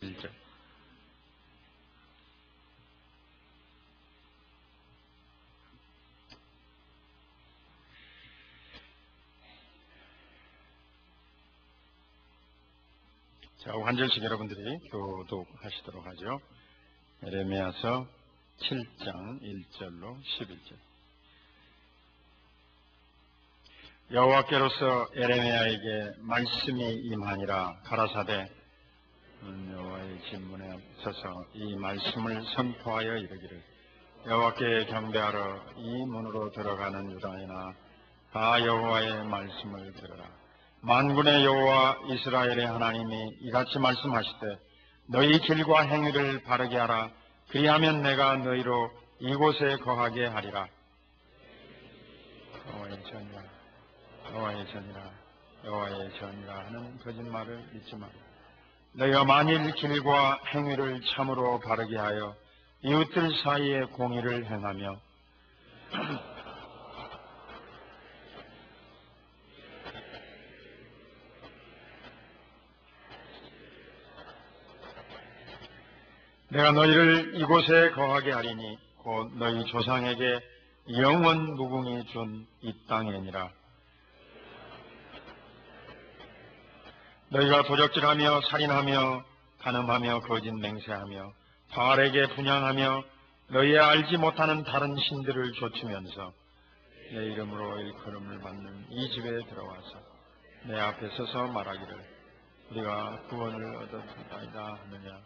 1절. 자, 한 절씩 여러분들이 교독하시도록 하죠. 에레미야서 7장 1절로 11절. 여호와께로서 에레미야에게 말씀이 임하니라. 가라사대 여호와의 진문에 서서 이 말씀을 선포하여 이르기를, 여호와께 경배하러 이 문으로 들어가는 유다인아, 다 여호와의 말씀을 들으라. 만군의 여호와 이스라엘의 하나님이 이같이 말씀하시되, 너희 길과 행위를 바르게 하라. 그리하면 내가 너희로 이곳에 거하게 하리라. 여호와의 전이라, 여호와의 전이라, 여호와의 전이라 하는 거짓말을 믿지 마라. 너희가 만일 길과 행위를 참으로 바르게 하여 이웃들 사이에 공의를 행하며 내가 너희를 이곳에 거하게 하리니 곧 너희 조상에게 영원 무궁히 준 이 땅이니라. 너희가 도적질하며 살인하며 간음하며 거짓 맹세하며 바알에게 분향하며 너희의 알지 못하는 다른 신들을 좇으면서 내 이름으로 일컬음을 받는 이 집에 들어와서 내 앞에 서서 말하기를, 우리가 구원을 얻었나이다 하느냐.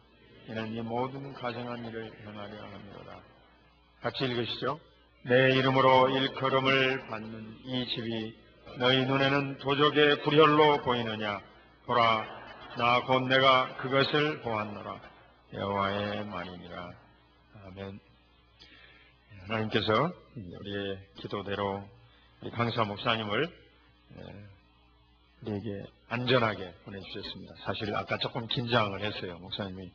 이는 이 모든 가증한 일을 행하려 함이로다. 같이 읽으시죠. 내 이름으로 일컬음을 받는 이 집이 너희 눈에는 도적의 불혈로 보이느냐. 보라, 나 곧 내가 그것을 보았노라. 여호와의 말이니라. 아멘. 하나님께서 우리의 기도대로 우리 강사 목사님을 우리에게 안전하게 보내주셨습니다. 사실 아까 조금 긴장을 했어요. 목사님이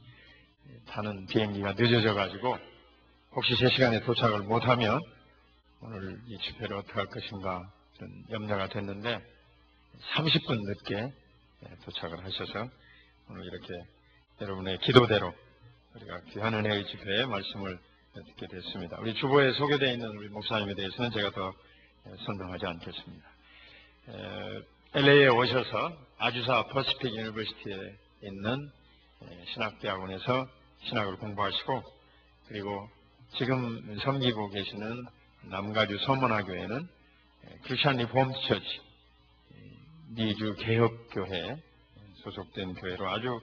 타는 비행기가 늦어져 가지고 혹시 제 시간에 도착을 못하면 오늘 이 집회를 어떻게 할 것인가 그런 염려가 됐는데 30분 늦게 도착을 하셔서 오늘 이렇게 여러분의 기도대로 우리가 귀한 은혜의 집회에 말씀을 듣게 됐습니다. 우리 주보에 소개되어 있는 우리 목사님에 대해서는 제가 더 설명하지 않겠습니다. LA에 오셔서 아주사 퍼시픽 유니버시티에 있는 신학대학원에서 신학을 공부하시고, 그리고 지금 섬기고 계시는 남가주 서문화교회는 크리스천 리폼드 처치 미주 개혁교회에 소속된 교회로 아주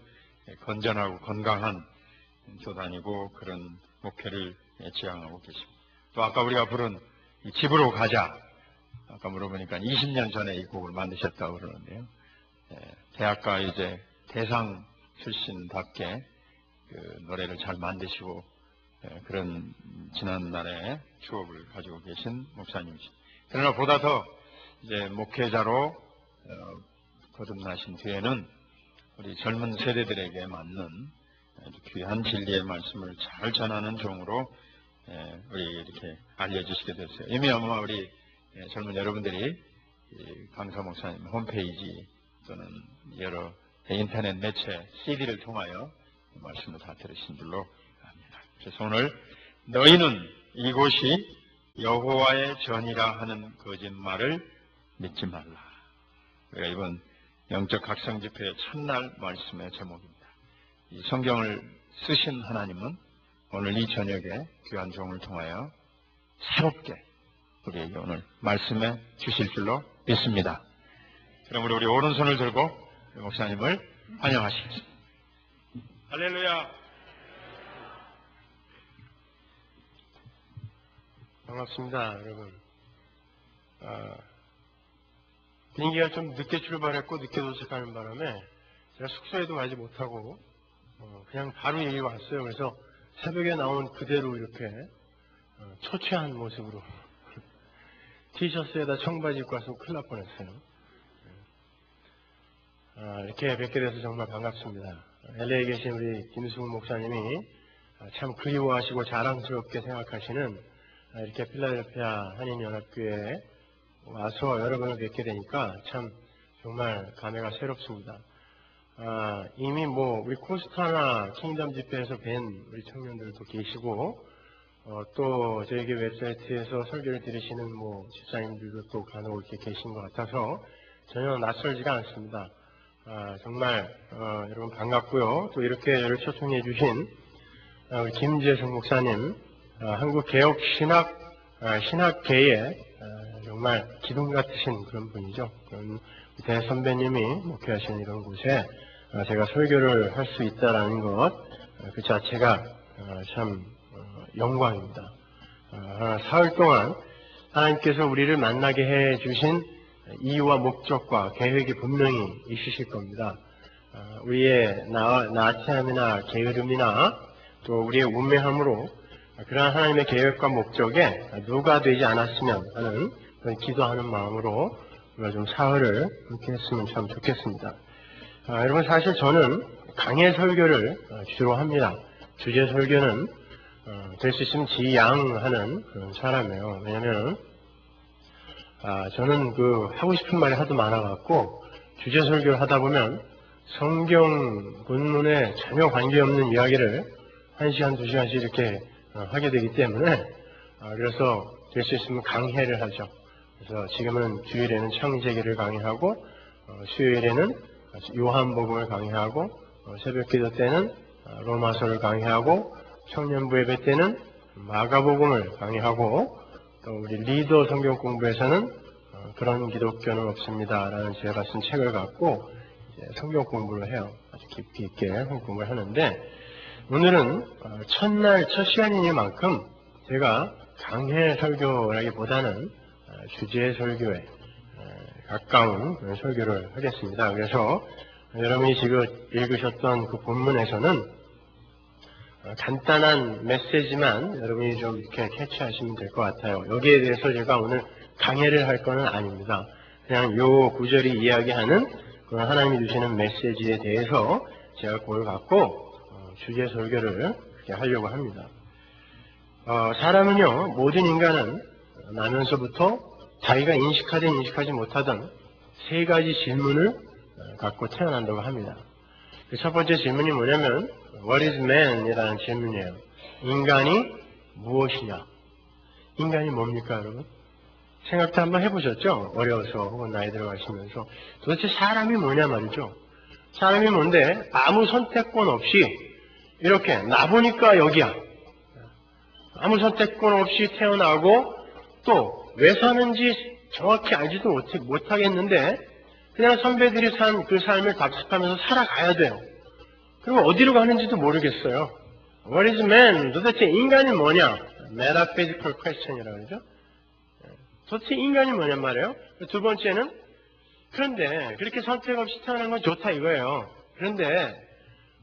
건전하고 건강한 교단이고 그런 목회를 지향하고 계십니다. 또 아까 우리가 부른 이 집으로 가자, 아까 물어보니까 20년 전에 이 곡을 만드셨다고 그러는데요. 대학가 이제 대상 출신답게 그 노래를 잘 만드시고 그런 지난날의 추억을 가지고 계신 목사님이십니다. 그러나 보다 더 이제 목회자로 거듭나신 뒤에는 우리 젊은 세대들에게 맞는 아주 귀한 진리의 말씀을 잘 전하는 종으로 우리 이렇게 알려주시게 됐어요. 이미 아마 우리 젊은 여러분들이 강사 목사님 홈페이지 또는 여러 인터넷 매체 CD를 통하여 말씀을 다 들으신 줄로 압니다. 그래서 오늘 너희는 이곳이 여호와의 전이라 하는 거짓말을 믿지 말라. 우리가 이번 영적 각성 집회의 첫날 말씀의 제목입니다. 이 성경을 쓰신 하나님은 오늘 이 저녁에 귀한 종을 통하여 새롭게 우리에게 오늘 말씀해 주실 줄로 믿습니다. 그럼 우리 오른손을 들고 목사님을 환영하시겠습니다. 할렐루야. 반갑습니다, 여러분. 비행기가 좀 늦게 출발했고 늦게 도착하는 바람에 제가 숙소에도 가지 못하고 그냥 바로 여기 왔어요. 그래서 새벽에 나온 그대로 이렇게 초췌한 모습으로 티셔츠에다 청바지 입고 왔으면 큰일 날 뻔했어요. 이렇게 뵙게 돼서 정말 반갑습니다. LA에 계신 우리 김수훈 목사님이 참 그리워하시고 자랑스럽게 생각하시는 이렇게 필라델피아 한인연합교회에 와서 여러 번을 뵙게 되니까 참 정말 감회가 새롭습니다. 이미 뭐 우리 코스타나 킹덤 집회에서 뵌 우리 청년들도 계시고 또 저에게 웹사이트에서 설교를 들으시는 뭐 집사님들도 또 간혹 이렇게 계신 것 같아서 전혀 낯설지가 않습니다. 정말 여러분 반갑고요. 또 이렇게 저를 초청해 주신 우리 김재성 목사님, 한국 개혁 신학계의 정말 기둥 같으신 그런 분이죠. 그런 대선배님이 목회하시는 이런 곳에 제가 설교를 할 수 있다라는 것, 그 자체가 참 영광입니다. 사흘 동안 하나님께서 우리를 만나게 해 주신 이유와 목적과 계획이 분명히 있으실 겁니다. 우리의 나태함이나 게으름이나 또 우리의 우매함으로 그러한 하나님의 계획과 목적에 누가 되지 않았으면 하는 그런 기도하는 마음으로 우리가 좀 사흘을 함께 했으면 참 좋겠습니다. 여러분 사실 저는 강해 설교를 주로 합니다. 주제 설교는 될 수 있으면 지양하는 그런 사람이에요. 왜냐면 저는 하고 싶은 말이 하도 많아갖고 주제 설교를 하다 보면 성경 본문에 전혀 관계없는 이야기를 1시간, 2시간씩 이렇게 하게 되기 때문에 그래서 될 수 있으면 강해를 하죠. 그래서 지금은 주일에는 창세기를 강의하고 수요일에는 요한복음을 강의하고 새벽기도 때는 로마서를 강의하고 청년부 예배 때는 마가복음을 강의하고 또 우리 리더 성경 공부에서는 그런 기독교는 없습니다라는 제가 쓴 책을 갖고 이제 성경 공부를 해요. 아주 깊이 있게 공부를 하는데 오늘은 첫날 첫 시간이니만큼 제가 강해 설교라기보다는 주제 설교에 가까운 그런 설교를 하겠습니다. 그래서 여러분이 지금 읽으셨던 그 본문에서는 간단한 메시지만 여러분이 좀 이렇게 캐치하시면 될 것 같아요. 여기에 대해서 제가 오늘 강해를 할 거는 아닙니다. 그냥 요 구절이 이야기하는 그런 하나님이 주시는 메시지에 대해서 제가 그걸 갖고 주제 설교를 이렇게 하려고 합니다. 사람은요, 모든 인간은 나면서부터 자기가 인식하든 인식하지 못하던 세 가지 질문을 갖고 태어난다고 합니다. 그 첫 번째 질문이 뭐냐면 What is man? 이라는 질문이에요. 인간이 무엇이냐? 인간이 뭡니까, 여러분? 생각도 한번 해보셨죠? 어려워서 혹은 나이 들어가시면서 도대체 사람이 뭐냐 말이죠. 사람이 뭔데 아무 선택권 없이 이렇게 나 보니까 여기야. 아무 선택권 없이 태어나고 또 왜 사는지 정확히 알지도 못하겠는데 그냥 선배들이 산 그 삶을 답습하면서 살아가야 돼요. 그리고 어디로 가는지도 모르겠어요. What is man? 도대체 인간이 뭐냐? Metaphysical question이라고 그러죠. 도대체 인간이 뭐냔 말이에요. 두 번째는 그런데 그렇게 선택 없이 태어난 건 좋다 이거예요. 그런데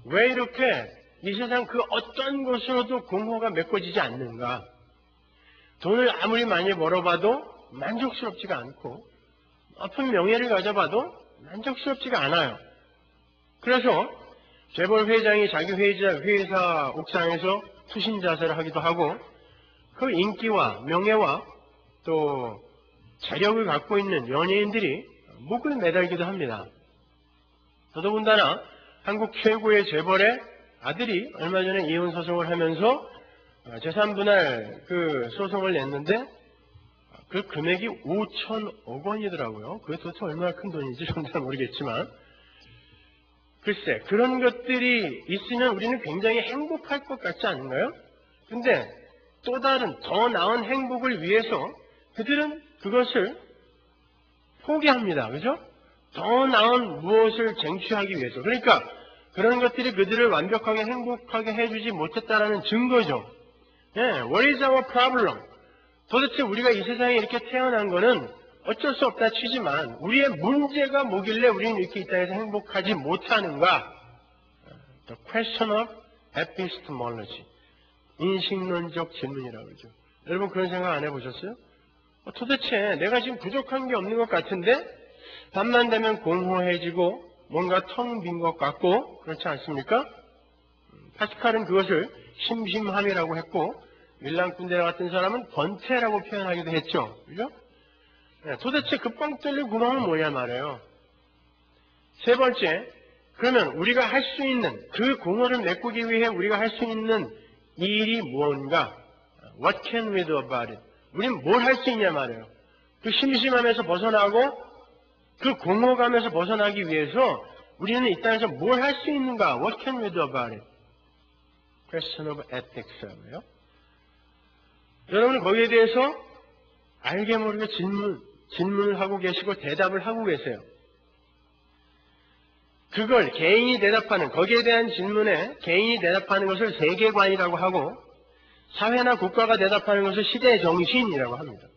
왜 이렇게 이 세상 그 어떤 곳으로도 공허가 메꿔지지 않는가? 돈을 아무리 많이 벌어봐도 만족스럽지가 않고 높은 명예를 가져봐도 만족스럽지가 않아요. 그래서 재벌 회장이 자기 회사 옥상에서 투신자세를 하기도 하고 그 인기와 명예와 또 재력을 갖고 있는 연예인들이 목을 매달기도 합니다. 더더군다나 한국 최고의 재벌의 아들이 얼마 전에 이혼 소송을 하면서 재산분할 그 소송을 냈는데 그 금액이 5천억 원이더라고요. 그게 도대체 얼마나 큰 돈인지 좀 잘 모르겠지만 글쎄 그런 것들이 있으면 우리는 굉장히 행복할 것 같지 않은가요? 근데 또 다른 더 나은 행복을 위해서 그들은 그것을 포기합니다. 그죠? 더 나은 무엇을 쟁취하기 위해서. 그러니까 그런 것들이 그들을 완벽하게 행복하게 해주지 못했다라는 증거죠. What is our problem? 도대체 우리가 이 세상에 이렇게 태어난 거는 어쩔 수 없다 치지만 우리의 문제가 뭐길래 우리는 이렇게 이 땅에서 행복하지 못하는가? The question of epistemology. 인식론적 질문이라고 그러죠. 여러분 그런 생각 안 해보셨어요? 도대체 내가 지금 부족한 게 없는 것 같은데 밤만 되면 공허해지고 뭔가 텅 빈 것 같고 그렇지 않습니까? 파스칼은 그것을 심심함이라고 했고 밀란 꾼데라 같은 사람은 번태라고 표현하기도 했죠. 그죠? 도대체 그 뻥 뚫린 구멍은 뭐냐 말이에요. 세 번째, 그러면 우리가 할 수 있는 그 공허를 메꾸기 위해 우리가 할 수 있는 일이 무언가? What can we do about it? 우린 뭘 할 수 있냐 말이에요. 그 심심함에서 벗어나고 그 공허감에서 벗어나기 위해서 우리는 이 땅에서 뭘 할 수 있는가? What can we do about it? Question of ethics라고요. 여러분은 거기에 대해서 알게 모르게 질문을 하고 계시고 대답을 하고 계세요. 그걸 개인이 대답하는, 거기에 대한 질문에 개인이 대답하는 것을 세계관이라고 하고 사회나 국가가 대답하는 것을 시대의 정신이라고 합니다.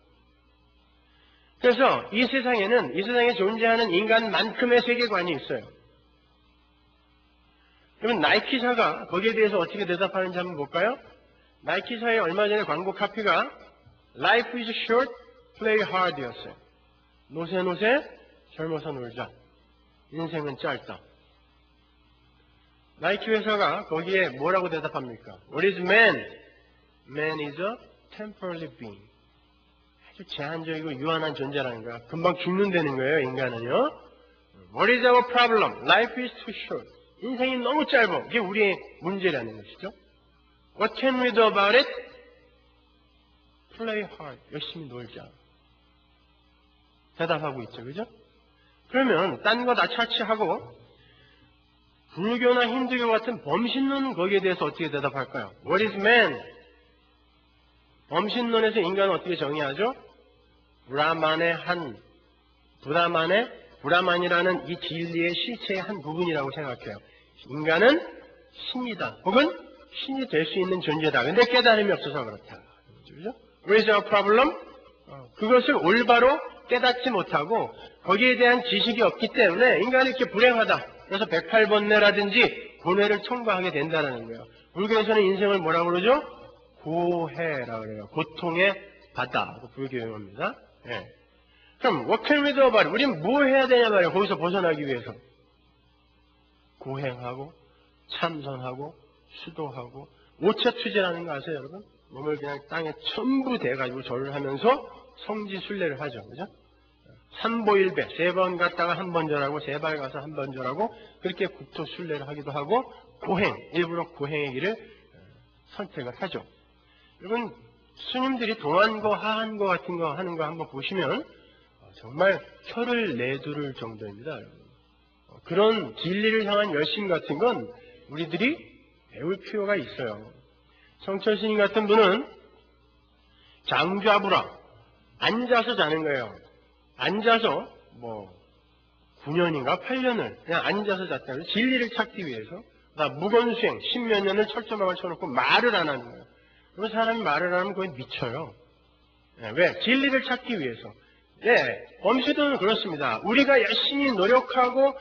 그래서 이 세상에 존재하는 인간만큼의 세계관이 있어요. 그러면 나이키사가 거기에 대해서 어떻게 대답하는지 한번 볼까요? 나이키사의 얼마 전에 광고 카피가 Life is short, play hard 였어요. 노세 젊어서 놀자. 인생은 짧다. 나이키 회사가 거기에 뭐라고 대답합니까? What is man? Man is a temporary being. 아주 제한적이고 유한한 존재라는 거야. 금방 죽는다는 거예요, 인간은요. What is our problem? Life is too short. 인생이 너무 짧아. 이게 우리의 문제라는 것이죠. What can we do about it? Play hard. 열심히 놀자. 대답하고 있죠, 그죠? 그러면 딴 거 다 차치하고 불교나 힌두교 같은 범신론은 거기에 대해서 어떻게 대답할까요? What is man? 범신론에서 인간은 어떻게 정의하죠? 브라만이라는 이 진리의 실체의 한 부분이라고 생각해요. 인간은 신이다. 혹은 신이 될 수 있는 존재다. 근데 깨달음이 없어서 그렇다. 그죠? What is our problem? 그것을 올바로 깨닫지 못하고 거기에 대한 지식이 없기 때문에 인간이 이렇게 불행하다. 그래서 108번뇌라든지 고뇌를 통과하게 된다는 거예요. 불교에서는 인생을 뭐라고 그러죠? 고해라고 그래요. 고통의 바다. 불교 용어입니다. 예. 그럼 what can we do about it? 우린 뭐 해야 되냐 말이에요. 거기서 벗어나기 위해서. 고행하고 참선하고 수도하고 오차투제라는 거 아세요, 여러분? 몸을 그냥 땅에 전부 대가지고 절을 하면서 성지순례를 하죠. 그죠? 삼보일배, 3번 갔다가 한 번 절하고 3발 가서 한 번 절하고 그렇게 국토순례를 하기도 하고 고행, 일부러 고행의 길을 선택을 하죠. 여러분, 스님들이 동안거, 하한거 같은 거 하는 거 한번 보시면 정말 혀를 내두를 정도입니다. 여러분. 그런 진리를 향한 열심 같은 건 우리들이 배울 필요가 있어요. 성철 스님 같은 분은 장좌불화, 앉아서 자는 거예요. 앉아서 9년인가 8년을 그냥 앉아서 잤다. 진리를 찾기 위해서 무건수행 10몇 년을 철조망을 쳐놓고 말을 안 하는 거예요. 그런 사람이 말을 안 하면 거의 미쳐요. 왜? 진리를 찾기 위해서. 네, 범시도는 그렇습니다. 우리가 열심히 노력하고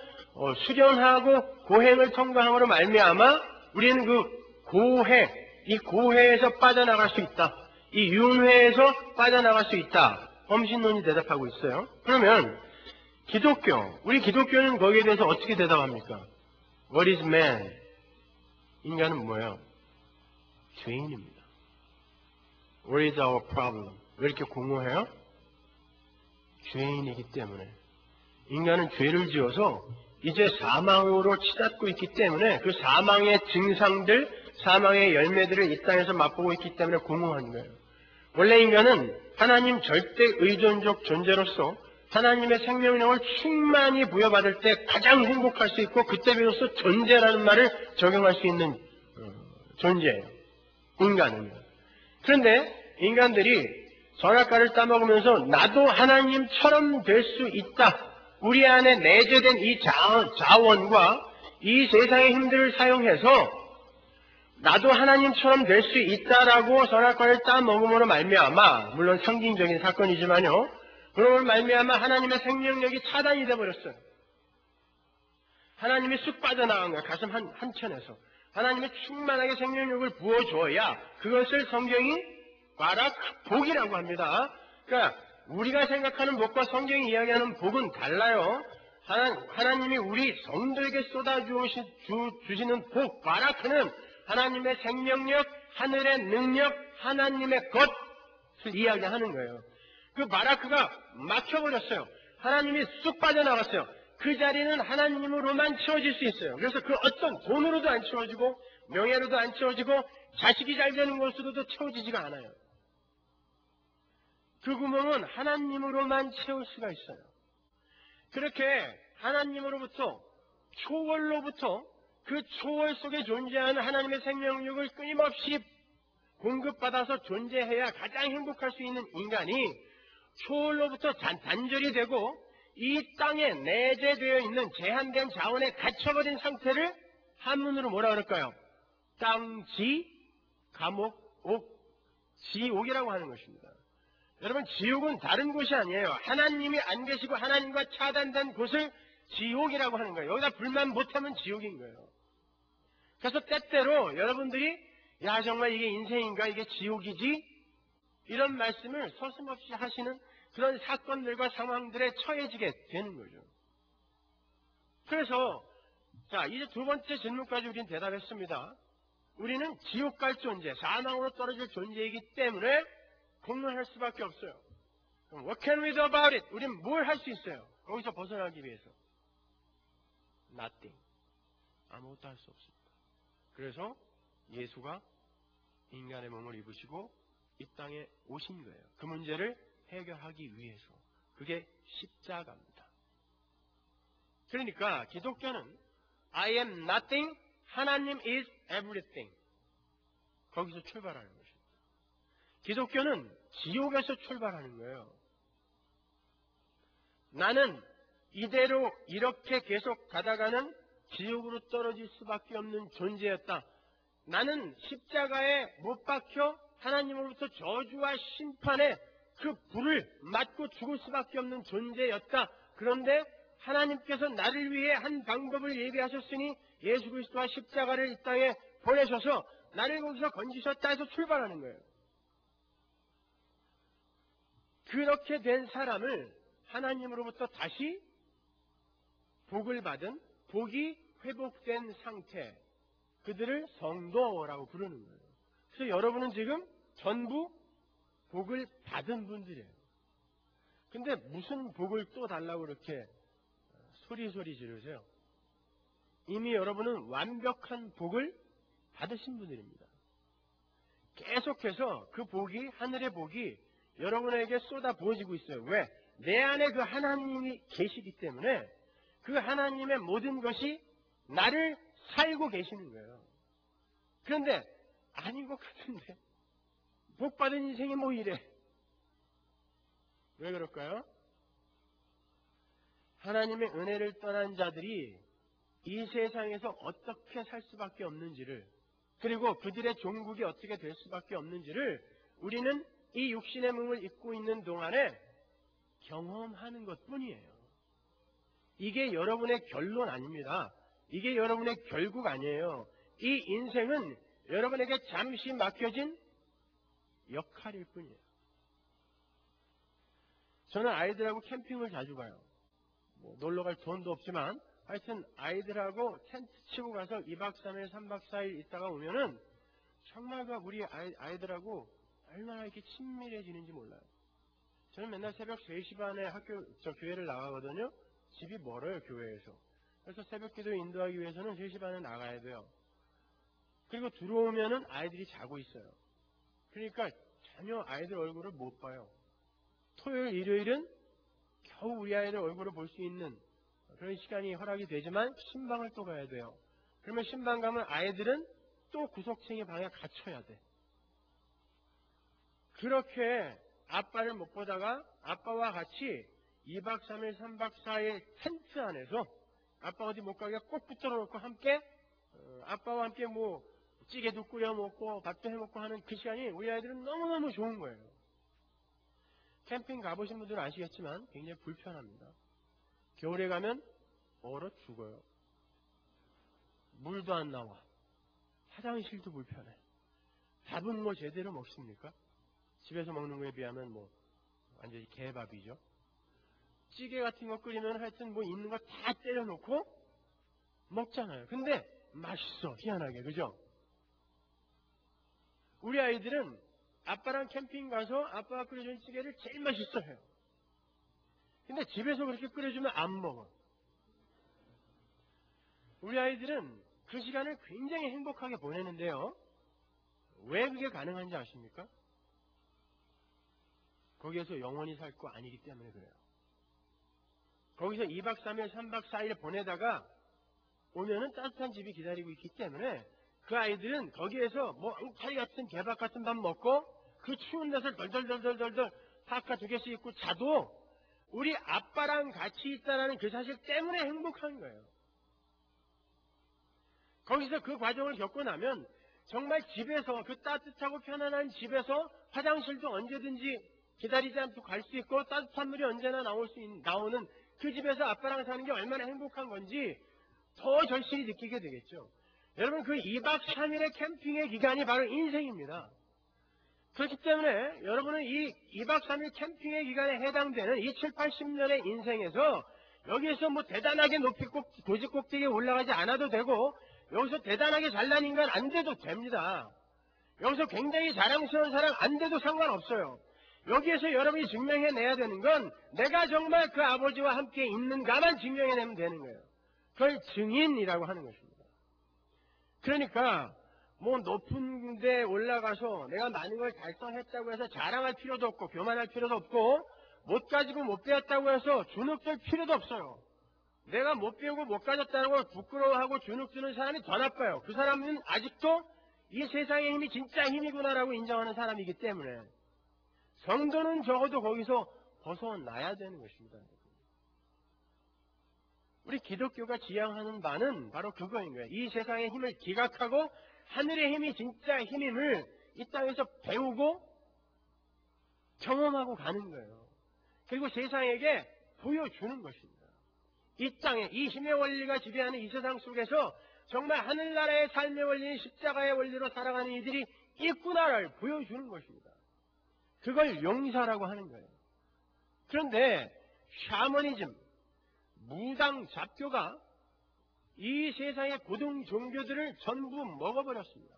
수련하고 고행을 통과함으로 말미암아 우리는 그 고해, 이 고해에서 빠져나갈 수 있다. 이 윤회에서 빠져나갈 수 있다. 범신론이 대답하고 있어요. 그러면 우리 기독교는 거기에 대해서 어떻게 대답합니까? What is man? 인간은 뭐예요? 죄인입니다. What is our problem? 왜 이렇게 공허해요? 죄인이기 때문에. 인간은 죄를 지어서 이제 사망으로 치닫고 있기 때문에 그 사망의 증상들, 사망의 열매들을 이 땅에서 맛보고 있기 때문에 공허한 거예요. 원래 인간은 하나님 절대 의존적 존재로서 하나님의 생명력을 충만히 부여받을 때 가장 행복할 수 있고 그때 비로소 존재라는 말을 적용할 수 있는 존재예요. 인간은. 그런데 인간들이 선악과를 따먹으면서 나도 하나님처럼 될 수 있다. 우리 안에 내재된 이 자원과 이 세상의 힘들을 사용해서 나도 하나님처럼 될 수 있다라고 선악과를 따먹음으로 말미암아, 물론 상징적인 사건이지만요. 그러므로 말미암아 하나님의 생명력이 차단이 되어버렸어요. 하나님이 쑥 빠져나간 거야. 가슴 한켠에서. 하나님이 충만하게 생명력을 부어줘야 그것을 성경이 복이라고 합니다. 그러니까 우리가 생각하는 복과 성경이 이야기하는 복은 달라요. 하나님이 우리 성도에게 쏟아주시는 복, 바라크는 하나님의 생명력, 하늘의 능력, 하나님의 것을 이야기하는 거예요. 그 바라크가 막혀버렸어요. 하나님이 쑥 빠져나갔어요. 그 자리는 하나님으로만 채워질 수 있어요. 그래서 그 어떤 돈으로도 안 채워지고 명예로도 안 채워지고 자식이 잘 되는 것으로도 채워지지가 않아요. 그 구멍은 하나님으로만 채울 수가 있어요. 그렇게 하나님으로부터 초월로부터 그 초월 속에 존재하는 하나님의 생명력을 끊임없이 공급받아서 존재해야 가장 행복할 수 있는 인간이 초월로부터 단절이 되고 이 땅에 내재되어 있는 제한된 자원에 갇혀버린 상태를 한문으로 뭐라 그럴까요? 땅지, 감옥, 옥, 지옥이라고 하는 것입니다. 여러분, 지옥은 다른 곳이 아니에요. 하나님이 안 계시고 하나님과 차단된 곳을 지옥이라고 하는 거예요. 여기다 불만 못하면 지옥인 거예요. 그래서 때때로 여러분들이 야 정말 이게 인생인가 이게 지옥이지 이런 말씀을 서슴없이 하시는 그런 사건들과 상황들에 처해지게 되는 거죠. 그래서 자 이제 두 번째 질문까지 우리는 대답했습니다. 우리는 지옥 갈 존재, 사망으로 떨어질 존재이기 때문에 공론할 수밖에 없어요. 그럼 what can we do about it? 우리는 뭘 할 수 있어요? 거기서 벗어나기 위해서. Nothing. 아무것도 할 수 없습니다. 그래서 예수가 인간의 몸을 입으시고 이 땅에 오신 거예요. 그 문제를 해결하기 위해서. 그게 십자가입니다. 그러니까 기독교는 I am nothing, 하나님 is everything. 거기서 출발하는 것입니다. 기독교는 지옥에서 출발하는 거예요. 나는 이대로 이렇게 계속 가다가는 지옥으로 떨어질 수밖에 없는 존재였다. 나는 십자가에 못 박혀 하나님으로부터 저주와 심판의 그 불을 맞고 죽을 수밖에 없는 존재였다. 그런데 하나님께서 나를 위해 한 방법을 예비하셨으니 예수 그리스도와 십자가를 이 땅에 보내셔서 나를 거기서 건지셨다 해서 출발하는 거예요. 그렇게 된 사람을 하나님으로부터 다시 복을 받은 복이 회복된 상태, 그들을 성도라고 부르는 거예요. 그래서 여러분은 지금 전부 복을 받은 분들이에요. 근데 무슨 복을 또 달라고 그렇게 소리 지르세요? 이미 여러분은 완벽한 복을 받으신 분들입니다. 계속해서 그 복이, 하늘의 복이 여러분에게 쏟아 부어지고 있어요. 왜? 내 안에 그 하나님이 계시기 때문에 그 하나님의 모든 것이 나를 살고 계시는 거예요. 그런데 아닌 것 같은데 복 받은 인생이 뭐 이래? 왜 그럴까요? 하나님의 은혜를 떠난 자들이 이 세상에서 어떻게 살 수밖에 없는지를, 그리고 그들의 종국이 어떻게 될 수밖에 없는지를 우리는 이 육신의 몸을 입고 있는 동안에 경험하는 것뿐이에요. 이게 여러분의 결론 아닙니다. 이게 여러분의 결국 아니에요. 이 인생은 여러분에게 잠시 맡겨진 역할일 뿐이에요. 저는 아이들하고 캠핑을 자주 가요. 놀러 갈 돈도 없지만 하여튼 아이들하고 텐트 치고 가서 2박 3일, 3박 4일 있다가 오면은 정말 우리 아이들하고 얼마나 이렇게 친밀해지는지 몰라요. 저는 맨날 새벽 3시 반에 교회를 나가거든요. 집이 멀어요, 교회에서. 그래서 새벽 기도 인도하기 위해서는 3시 반에 나가야 돼요. 그리고 들어오면은 아이들이 자고 있어요. 그러니까 전혀 아이들 얼굴을 못 봐요. 토요일, 일요일은 겨우 우리 아이들 얼굴을 볼 수 있는 그런 시간이 허락이 되지만 신방을 또 가야 돼요. 그러면 신방 가면 아이들은 또 구석탱이 방에 갇혀야 돼. 그렇게 아빠를 못 보다가 아빠와 같이 2박 3일, 3박 4일 텐트 안에서 아빠 어디 못 가게 꼭 붙들어 놓고 함께 아빠와 함께 찌개도 끓여 먹고 밥도 해 먹고 하는 그 시간이 우리 아이들은 너무너무 좋은 거예요. 캠핑 가보신 분들은 아시겠지만 굉장히 불편합니다. 겨울에 가면 얼어 죽어요. 물도 안 나와. 화장실도 불편해. 밥은 제대로 먹습니까? 집에서 먹는 거에 비하면 완전히 개밥이죠. 찌개 같은 거 끓이면 하여튼 있는 거 다 때려놓고 먹잖아요. 근데 맛있어. 희한하게. 그죠? 우리 아이들은 아빠랑 캠핑 가서 아빠가 끓여준 찌개를 제일 맛있어 해요. 근데 집에서 그렇게 끓여주면 안 먹어. 우리 아이들은 그 시간을 굉장히 행복하게 보내는데요. 왜 그게 가능한지 아십니까? 거기에서 영원히 살 거 아니기 때문에 그래요. 거기서 2박 3일, 3박 4일 보내다가 오면은 따뜻한 집이 기다리고 있기 때문에 그 아이들은 거기에서 뭐 앙탈 같은 개밥 같은 밥 먹고 그 추운 데서 덜덜덜덜덜 파카 2개씩 입고 자도 우리 아빠랑 같이 있다라는 그 사실 때문에 행복한 거예요. 거기서 그 과정을 겪고 나면 정말 집에서 그 따뜻하고 편안한 집에서 화장실도 언제든지 기다리지 않고 갈 수 있고 따뜻한 물이 언제나 나오는 그 집에서 아빠랑 사는 게 얼마나 행복한 건지 더 절실히 느끼게 되겠죠. 여러분 그 2박 3일의 캠핑의 기간이 바로 인생입니다. 그렇기 때문에 여러분은 이 2박 3일 캠핑의 기간에 해당되는 이 7, 80년의 인생에서 여기에서 뭐 대단하게 높이 고지 꼭대기에 올라가지 않아도 되고 여기서 대단하게 잘난 인간 안 돼도 됩니다. 여기서 굉장히 자랑스러운 사람 안 돼도 상관없어요. 여기에서 여러분이 증명해내야 되는 건 내가 정말 그 아버지와 함께 있는가만 증명해내면 되는 거예요. 그걸 증인이라고 하는 것입니다. 그러니까 뭐 높은 데 올라가서 내가 많은 걸 달성했다고 해서 자랑할 필요도 없고 교만할 필요도 없고 못 가지고 못 배웠다고 해서 주눅들 필요도 없어요. 내가 못 배우고 못 가졌다는 걸 부끄러워하고 주눅드는 사람이 더 나빠요. 그 사람은 아직도 이 세상의 힘이 진짜 힘이구나라고 인정하는 사람이기 때문에 성도는 적어도 거기서 벗어나야 되는 것입니다. 우리 기독교가 지향하는 바는 바로 그거인 거예요. 이 세상의 힘을 기각하고 하늘의 힘이 진짜 힘임을 이 땅에서 배우고 경험하고 가는 거예요. 그리고 세상에게 보여주는 것입니다. 이 땅에 이 힘의 원리가 지배하는 이 세상 속에서 정말 하늘나라의 삶의 원리인 십자가의 원리로 살아가는 이들이 있구나를 보여주는 것입니다. 그걸 용사라고 하는 거예요. 그런데 샤머니즘, 무당 잡교가 이 세상의 고등 종교들을 전부 먹어버렸습니다.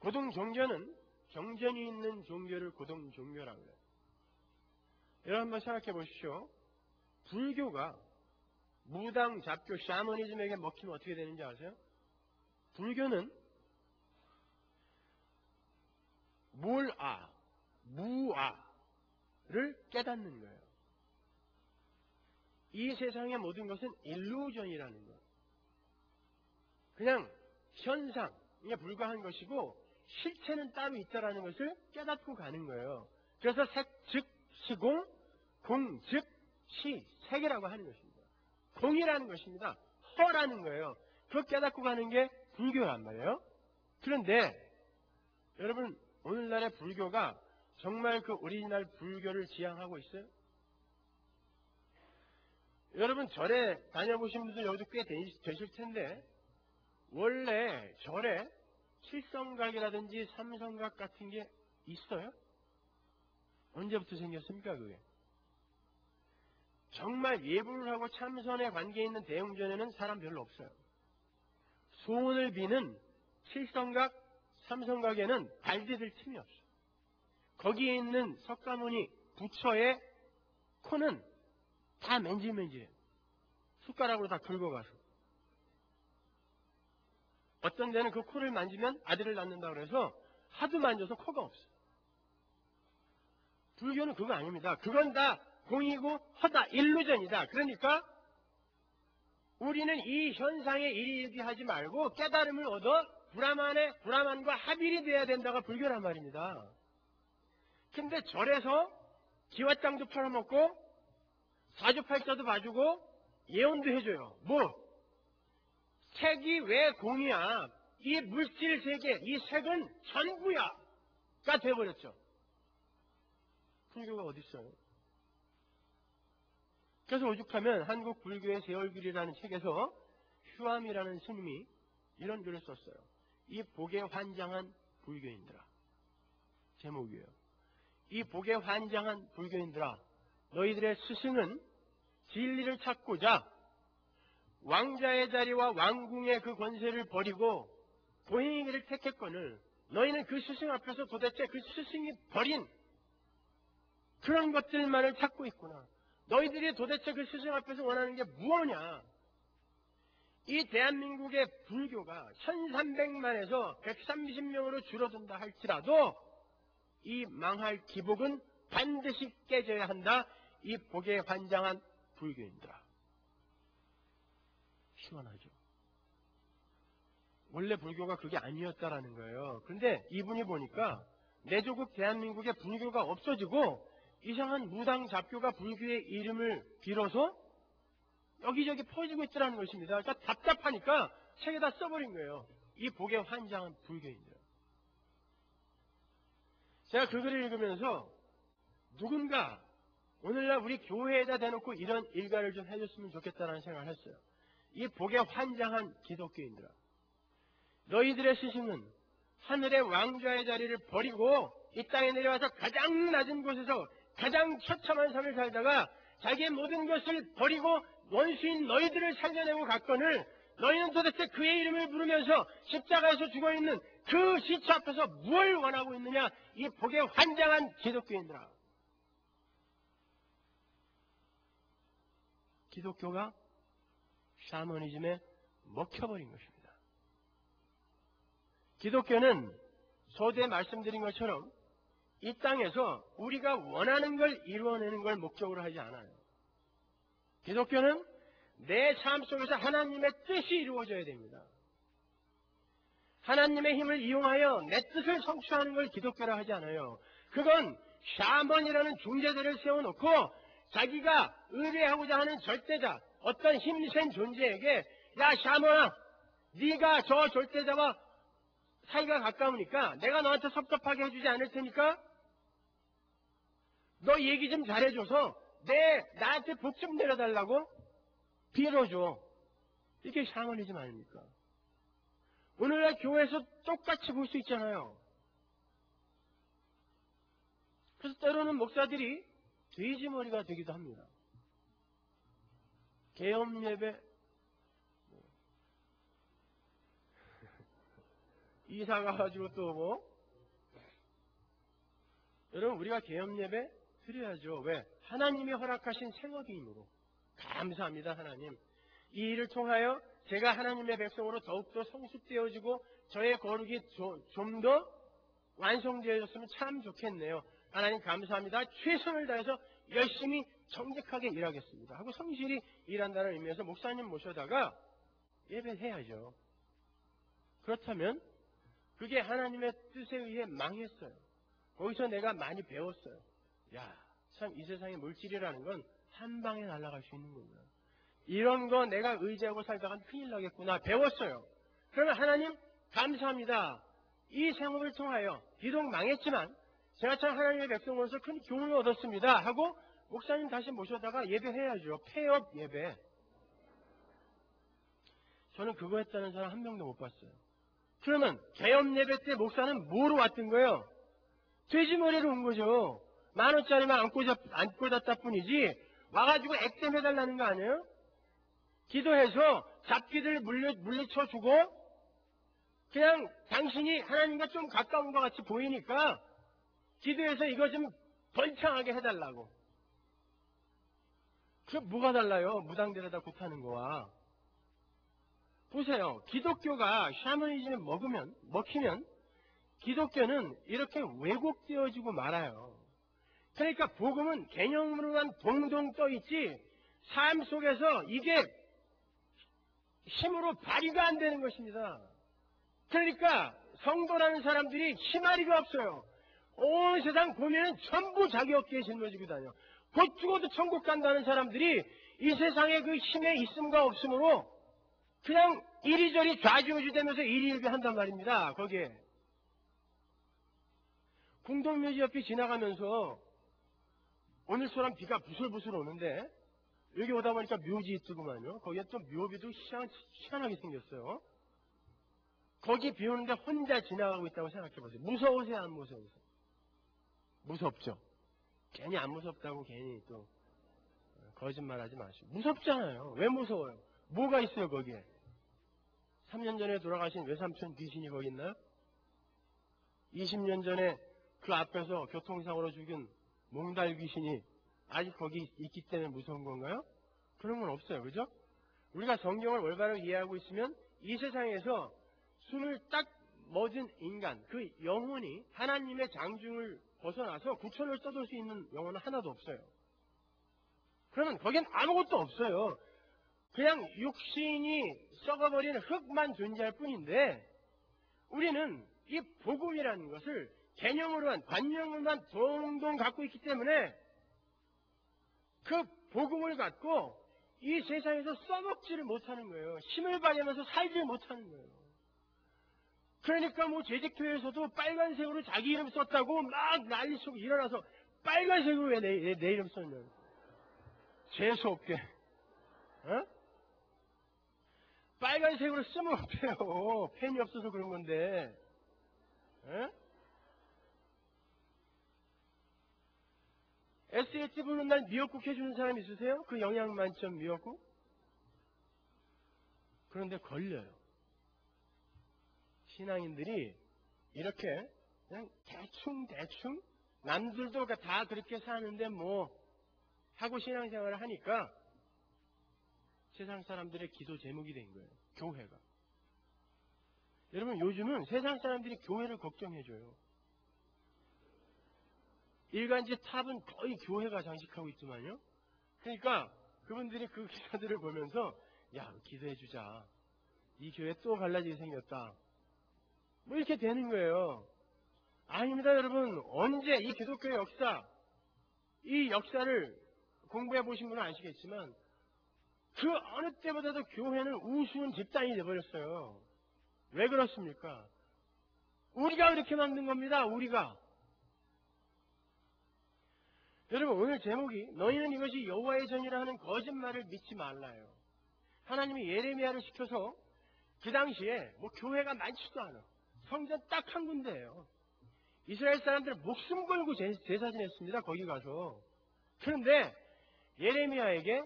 고등 종교는 경전이 있는 종교를 고등 종교라고 해요. 여러분 한번 생각해 보십시오. 불교가 무당, 잡교, 샤머니즘에게 먹히면 어떻게 되는지 아세요? 불교는 무아를 깨닫는 거예요. 이 세상의 모든 것은 일루전이라는 것. 그냥 현상에 불과한 것이고 실체는 따로 있다라는 것을 깨닫고 가는 거예요. 그래서 색, 즉, 시공, 공, 즉, 시, 색이라고 하는 것입니다. 공이라는 것입니다. 허라는 거예요. 그걸 깨닫고 가는 게 불교란 말이에요. 그런데 여러분 오늘날의 불교가 정말 그 오리지널 불교를 지향하고 있어요? 여러분 절에 다녀보신 분들 여기도 꽤 되실 텐데 원래 절에 칠성각이라든지 삼성각 같은 게 있어요? 언제부터 생겼습니까 그게? 정말 예불을 하고 참선에 관계 있는 대웅전에는 사람 별로 없어요. 소원을 비는 칠성각, 삼성각에는 발디딜 틈이 없어요. 거기에 있는 석가모니 부처의 코는 다 맨질맨질해요. 숟가락으로 다 긁어가서. 어떤 데는 그 코를 만지면 아들을 낳는다고 해서 하도 만져서 코가 없어요. 불교는 그거 아닙니다. 그건 다 공이고 허다, 일루전이다. 그러니까 우리는 이 현상에 일희일비하지 말고 깨달음을 얻어 브라만과 합일이 돼야 된다가 불교란 말입니다. 근데 절에서 기와장도 팔아먹고 사주팔자도 봐주고 예언도 해줘요. 뭐? 색이 왜 공이야? 이 물질 세계, 이 색은 전부야! 가 돼버렸죠. 불교가 어디 있어요? 그래서 오죽하면 한국 불교의 새 얼굴이라는 책에서 휴암이라는 스님이 이런 글을 썼어요. 이 복에 환장한 불교인들아. 제목이에요. 이 복에 환장한 불교인들아. 너희들의 스승은 진리를 찾고자 왕자의 자리와 왕궁의 그 권세를 버리고 고행의 길을 택했거늘 너희는 그 스승 앞에서 도대체 그 스승이 버린 그런 것들만을 찾고 있구나. 너희들이 도대체 그 스승 앞에서 원하는 게 무엇이냐? 이 대한민국의 불교가 1300만에서 130명으로 줄어든다 할지라도 이 망할 기복은 반드시 깨져야 한다. 이 복에 환장한 불교인들아. 시원하죠. 원래 불교가 그게 아니었다라는 거예요. 그런데 이분이 보니까 내 조국 대한민국에 불교가 없어지고 이상한 무당 잡교가 불교의 이름을 빌어서 여기저기 퍼지고 있더라는 것입니다. 그러니까 답답하니까 책에다 써버린 거예요. 이 복에 환장한 불교인들. 제가 그 글을 읽으면서 누군가 오늘날 우리 교회에다 대놓고 이런 일가를 좀 해줬으면 좋겠다는 생각을 했어요. 이 복에 환장한 기독교인들아. 너희들의 스승은 하늘의 왕좌의 자리를 버리고 이 땅에 내려와서 가장 낮은 곳에서 가장 처참한 삶을 살다가 자기의 모든 것을 버리고 원수인 너희들을 살려내고 갔거늘 너희는 도대체 그의 이름을 부르면서 십자가에서 죽어있는 그 시체 앞에서 무엇을 원하고 있느냐. 이 복에 환장한 기독교인들아. 기독교가 샤머니즘에 먹혀버린 것입니다. 기독교는 서두에 말씀드린 것처럼 이 땅에서 우리가 원하는 걸 이루어내는 걸 목적으로 하지 않아요. 기독교는 내 삶 속에서 하나님의 뜻이 이루어져야 됩니다. 하나님의 힘을 이용하여 내 뜻을 성취하는 걸 기독교라 하지 않아요. 그건 샤먼이라는 중재자를 세워놓고 자기가 의뢰하고자 하는 절대자, 어떤 힘센 존재에게 야 샤먼아, 네가 저 절대자와 사이가 가까우니까 내가 너한테 섭섭하게 해주지 않을 테니까 너 얘기 좀 잘해줘서 나한테 복 좀 내려달라고 빌어줘. 이게 샤머니즘 아닙니까? 오늘날 교회에서 똑같이 볼 수 있잖아요. 그래서 때로는 목사들이 돼지머리가 되기도 합니다. 계엄 예배, 이사 가가지고 또 여러분 우리가 계엄 예배 드려야죠. 왜? 하나님이 허락하신 생업이므로. 감사합니다 하나님. 이 일을 통하여 제가 하나님의 백성으로 더욱더 성숙되어지고 저의 거룩이 좀 더 완성되어졌으면 참 좋겠네요. 하나님 감사합니다. 최선을 다해서 열심히 정직하게 일하겠습니다 하고 성실히 일한다는 의미에서 목사님 모셔다가 예배해야죠. 그렇다면 그게 하나님의 뜻에 의해 망했어요. 거기서 내가 많이 배웠어요. 야, 참 이 세상의 물질이라는 건 한 방에 날아갈 수 있는구나. 이런 거 내가 의지하고 살다가 큰일 나겠구나. 배웠어요. 그러면 하나님 감사합니다. 이 생업을 통하여 비록 망했지만 제가 참 하나님의 백성으로서 큰 교훈을 얻었습니다 하고 목사님 다시 모셔다가 예배해야죠. 폐업 예배. 저는 그거 했다는 사람 한 명도 못 봤어요. 그러면 개업 예배 때 목사는 뭐로 왔던 거예요? 돼지머리로 온 거죠. 10,000원짜리만 안고 잤다 뿐이지 와가지고 액땜해달라는 거 아니에요? 기도해서 잡기들 물리쳐주고 그냥 당신이 하나님과 좀 가까운 것 같이 보이니까 기도해서 이거 좀 번창하게 해달라고. 그럼 뭐가 달라요? 무당들에다 굿하는 거와. 보세요. 기독교가 샤머니즘에 먹히면 기독교는 이렇게 왜곡되어지고 말아요. 그러니까 복음은 개념으로만 동동 떠있지 삶 속에서 이게 힘으로 발휘가 안 되는 것입니다. 그러니까 성도라는 사람들이 희마리가 없어요. 온 세상 보면은 전부 자기 어깨에 짊어지고 다녀. 곧 죽어도 천국 간다는 사람들이 이 세상에 그 힘에 있음과 없음으로 그냥 이리저리 좌지우지 되면서 일희일비한단 말입니다. 거기에 궁동묘지 옆이 지나가면서 오늘처럼 비가 부슬부슬 오는데 여기 오다 보니까 묘지 있더구만요. 거기에 또 묘비도 희한하게 생겼어요. 거기 비 오는데 혼자 지나가고 있다고 생각해보세요. 무서우세요? 안 무서우세요? 무섭죠. 괜히 안 무섭다고 괜히 또 거짓말하지 마시고. 무섭잖아요. 왜 무서워요? 뭐가 있어요 거기에? 3년 전에 돌아가신 외삼촌 귀신이 거기 있나요? 20년 전에 그 앞에서 교통사고로 죽은 몽달 귀신이 아직 거기 있기 때문에 무서운 건가요? 그런 건 없어요. 그죠? 우리가 성경을 올바로 이해하고 있으면 이 세상에서 숨을 딱 멎은 인간, 그 영혼이 하나님의 장중을 벗어나서 구천을 떠돌 수 있는 영혼은 하나도 없어요. 그러면 거긴 아무것도 없어요. 그냥 육신이 썩어버리는 흙만 존재할 뿐인데, 우리는 이 복음이라는 것을 개념으로만, 관념으로만 동동 갖고 있기 때문에 그 복음을 갖고 이 세상에서 써먹지를 못하는 거예요. 힘을 발휘하면서 살지 못하는 거예요. 그러니까 뭐 재직교회에서도 빨간색으로 자기 이름 썼다고 막 난리치고 일어나서 빨간색으로 왜 내 이름 썼냐. 재수없게. 어? 빨간색으로 쓰면 어때요? 펜이 없어서 그런 건데. 어? SAT 보는 날 미역국 해주는 사람 있으세요? 그 영양 만점 미역국? 그런데 걸려요. 신앙인들이 이렇게 그냥 대충 남들도 다 그렇게 사는데 뭐 하고 신앙생활을 하니까 세상 사람들의 기도 제목이 된 거예요. 교회가. 여러분 요즘은 세상 사람들이 교회를 걱정해줘요. 일간지 탑은 거의 교회가 장식하고 있지만요. 그러니까 그분들이 그 기사들을 보면서 야 기도해주자. 이 교회 또 갈라지게 생겼다. 뭐 이렇게 되는 거예요. 아닙니다 여러분. 언제 이 기독교의 역사, 이 역사를 공부해 보신 분은 아시겠지만 그 어느 때보다도 교회는 우스운 집단이 되어버렸어요. 왜 그렇습니까? 우리가 그렇게 만든 겁니다. 우리가. 여러분 오늘 제목이 너희는 이것이 여호와의 전이라 하는 거짓말을 믿지 말라요. 하나님이 예레미야를 시켜서 그 당시에 뭐 교회가 많지도 않아. 성전 딱 한 군데예요. 이스라엘 사람들 목숨 걸고 제사 지냈습니다. 거기 가서. 그런데 예레미야에게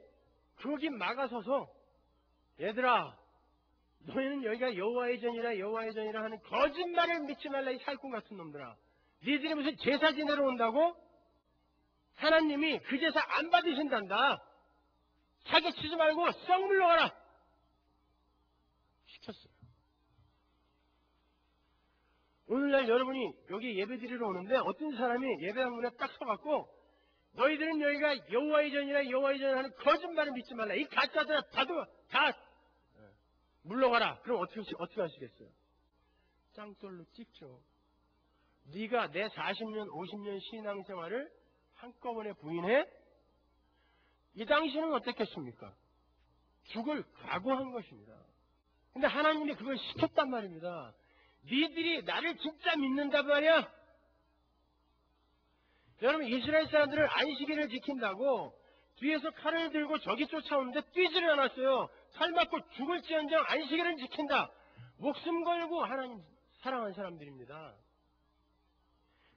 거기 막아서서 얘들아 너희는 여기가 여호와의 전이라 하는 거짓말을 믿지 말라 이 살꾼 같은 놈들아. 니들이 무슨 제사 지내러 온다고? 하나님이 그 제사 안 받으신단다. 사기치지 말고 썩 물러가라. 시켰어요. 오늘날 여러분이 여기 예배 드리러 오는데 어떤 사람이 예배당문에 딱 서갖고 너희들은 여기가 여호와의 전이라 하는 거짓말을 믿지 말라. 이 가짜들아 다 물러가라. 그럼 어떻게 하시겠어요? 짱돌로 찍죠. 네가 내 40년 50년 신앙생활을 한꺼번에 부인해? 이 당시는 어땠겠습니까? 죽을 각오한 것입니다. 근데 하나님이 그걸 시켰단 말입니다. 니들이 나를 진짜 믿는단 말이야? 여러분 이스라엘 사람들은 안식일을 지킨다고 뒤에서 칼을 들고 저기 쫓아오는데 뛰지를 않았어요. 칼 맞고 죽을지언정 안식일을 지킨다. 목숨 걸고 하나님 사랑하는 사람들입니다.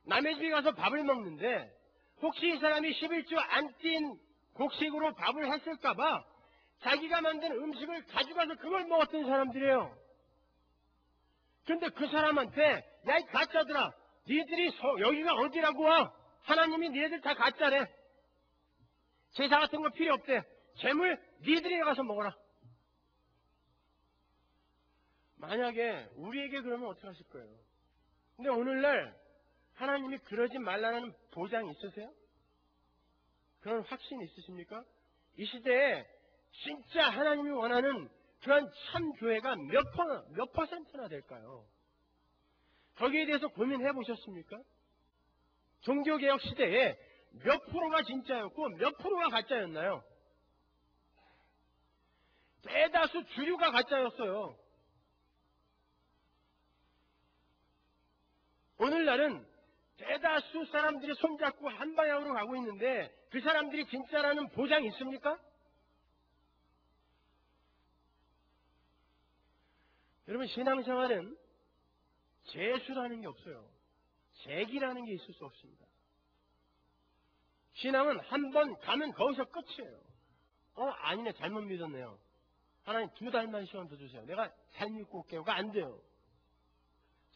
남의 집에 가서 밥을 먹는데 혹시 이 사람이 11조 안 띈 곡식으로 밥을 했을까봐 자기가 만든 음식을 가져가서 그걸 먹었던 사람들이에요. 그런데 그 사람한테 야 이 가짜들아 니들이 여기가 어디라고 와? 하나님이 니네들 다 가짜래. 제사 같은 거 필요 없대. 재물 니들이 가서 먹어라. 만약에 우리에게 그러면 어떻게 하실 거예요? 근데 오늘날 하나님이 그러지 말라는 보장 있으세요? 그런 확신 있으십니까? 이 시대에 진짜 하나님이 원하는 그런 참 교회가 몇 퍼센트나 될까요? 거기에 대해서 고민해 보셨습니까? 종교개혁 시대에 몇 프로가 진짜였고 몇 프로가 가짜였나요? 대다수 주류가 가짜였어요. 오늘날은 대다수 사람들이 손잡고 한 방향으로 가고 있는데 그 사람들이 진짜라는 보장이 있습니까? 여러분 신앙생활은 재수라는 게 없어요. 재기라는 게 있을 수 없습니다. 신앙은 한 번 가면 거기서 끝이에요. 아니네 잘못 믿었네요. 하나님 2달만 시간 더 주세요. 내가 잘 믿고 올게요. 그거 안 돼요.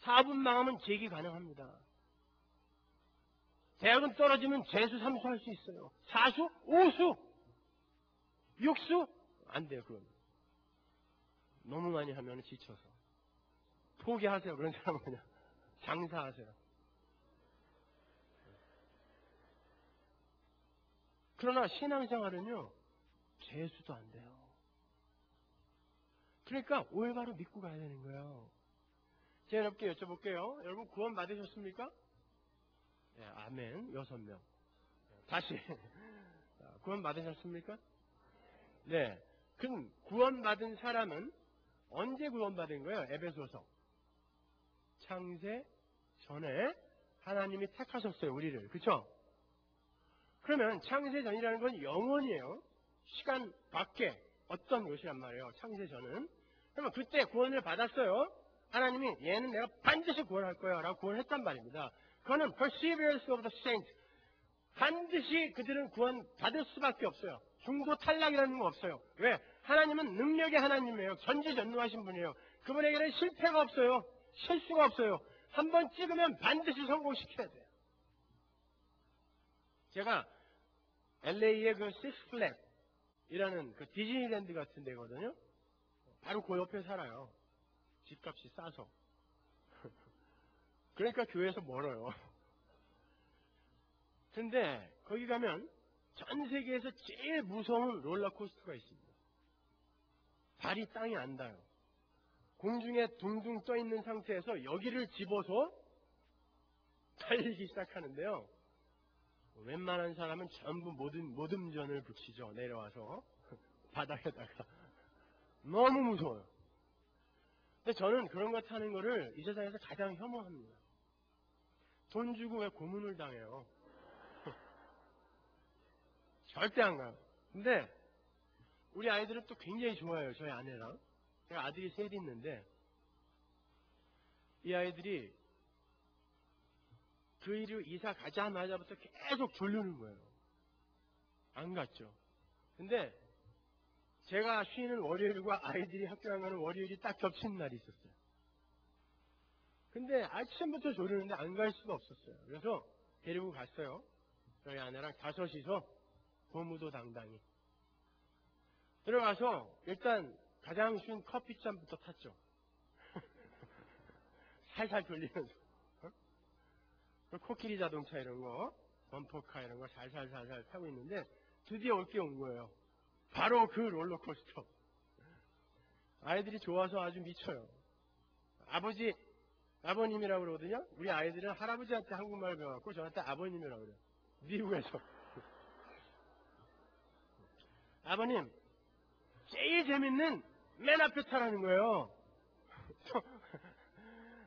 4분 망하면 재기 가능합니다. 대학은 떨어지면 재수 3수 할 수 있어요. 4수, 5수, 6수 안 돼요. 그건 너무 많이 하면 지쳐서. 포기하세요. 그런 사람은 그냥 장사하세요. 그러나 신앙생활은요, 재수도 안 돼요. 그러니까 올바로 믿고 가야 되는 거예요. 제가 여러분께 여쭤볼게요. 여러분 구원 받으셨습니까? 네, 아멘. 6명. 다시. 구원 받으셨습니까? 네. 그럼 구원 받은 사람은 언제 구원 받은 거예요? 에베소서. 창세 전에 하나님이 택하셨어요. 우리를. 그렇죠? 그러면 창세 전이라는 건 영원이에요. 시간 밖에 어떤 것이란 말이에요. 창세 전은. 그러면 그때 구원을 받았어요. 하나님이 얘는 내가 반드시 구원할 거야 라고 구원했단 말입니다. 그거는 perseverance of the saints. 반드시 그들은 구원 받을 수밖에 없어요. 중도 탈락이라는 거 없어요. 왜? 하나님은 능력의 하나님이에요. 전지전능하신 분이에요. 그분에게는 실패가 없어요. 실수가 없어요. 한번 찍으면 반드시 성공시켜야 돼요. 제가 LA의 그 식스플래그이라는 그 디즈니랜드 같은 데거든요. 바로 그 옆에 살아요. 집값이 싸서. 그러니까 교회에서 멀어요. 근데 거기 가면 전 세계에서 제일 무서운 롤러코스터가 있습니다. 발이 땅에 안 닿아요. 공중에 둥둥 떠 있는 상태에서 여기를 집어서 달리기 시작하는데요. 웬만한 사람은 전부 모듬전을 붙이죠. 내려와서 바닥에다가. 너무 무서워요. 근데 저는 그런 거 타는 거를 이 세상에서 가장 혐오합니다. 돈 주고 왜 고문을 당해요? 절대 안 가요. 근데 우리 아이들은 또 굉장히 좋아해요. 저희 아내랑. 제가 아들이 셋 있는데 이 아이들이 그 일을 이사 가자마자부터 계속 졸르는 거예요. 안 갔죠. 근데 제가 쉬는 월요일과 아이들이 학교 안 가는 월요일이 딱 겹치는 날이 있었어요. 근데 아침부터 졸르는데 안 갈 수가 없었어요. 그래서 데리고 갔어요. 저희 아내랑 다섯이서 고무도 당당히. 들어가서 일단 가장 쉬운 커피잔부터 탔죠. 살살 돌리면서. 코끼리 자동차 이런 거, 범퍼카 이런 거 살살살살 타고 있는데 드디어 올 게 온 거예요. 바로 그 롤러코스터. 아이들이 좋아서 아주 미쳐요. 아버님이라고 그러거든요. 우리 아이들은 할아버지한테 한국말 배워갖고 저한테 아버님이라고 그래요. 미국에서. 아버님, 제일 재밌는 맨 앞에 타라는 거예요.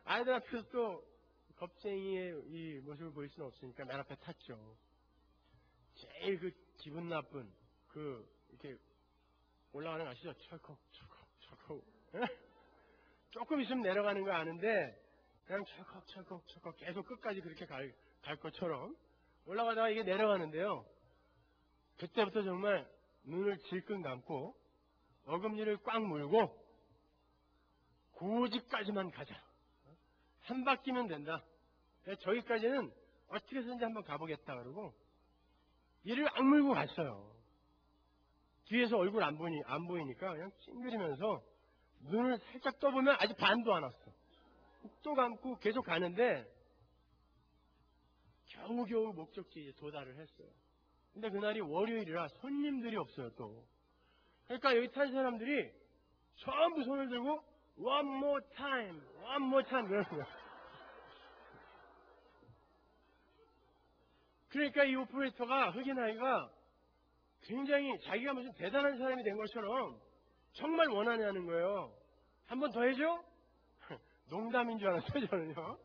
아이들 앞에서 또 겁쟁이의 이 모습을 보일 수는 없으니까 맨 앞에 탔죠. 제일 그 기분 나쁜 이렇게 올라가는 거 아시죠? 철컥. 조금 있으면 내려가는 거 아는데 그냥 철컥 계속 끝까지 그렇게 갈 것처럼 올라가다가 이게 내려가는데요. 그때부터 정말 눈을 질끈 감고 어금니를 꽉 물고 고지까지만 가자. 한 바퀴면 된다. 저기까지는 어떻게 해서든지 한번 가보겠다 그러고 이를 악물고 갔어요. 뒤에서 얼굴 안 보이니까 그냥 찡그리면서 눈을 살짝 떠보면 아직 반도 안 왔어. 또 감고 계속 가는데 겨우겨우 목적지에 도달을 했어요. 근데 그날이 월요일이라 손님들이 없어요 또. 그러니까 여기 탄 사람들이 전부 손을 들고 one more time 그러는 거야. 그러니까 이 오퍼레이터가 흑인 아이가 굉장히 자기가 무슨 대단한 사람이 된 것처럼 정말 원하냐는 거예요. 한 번 더 해줘? 농담인 줄 알았어요 저는요.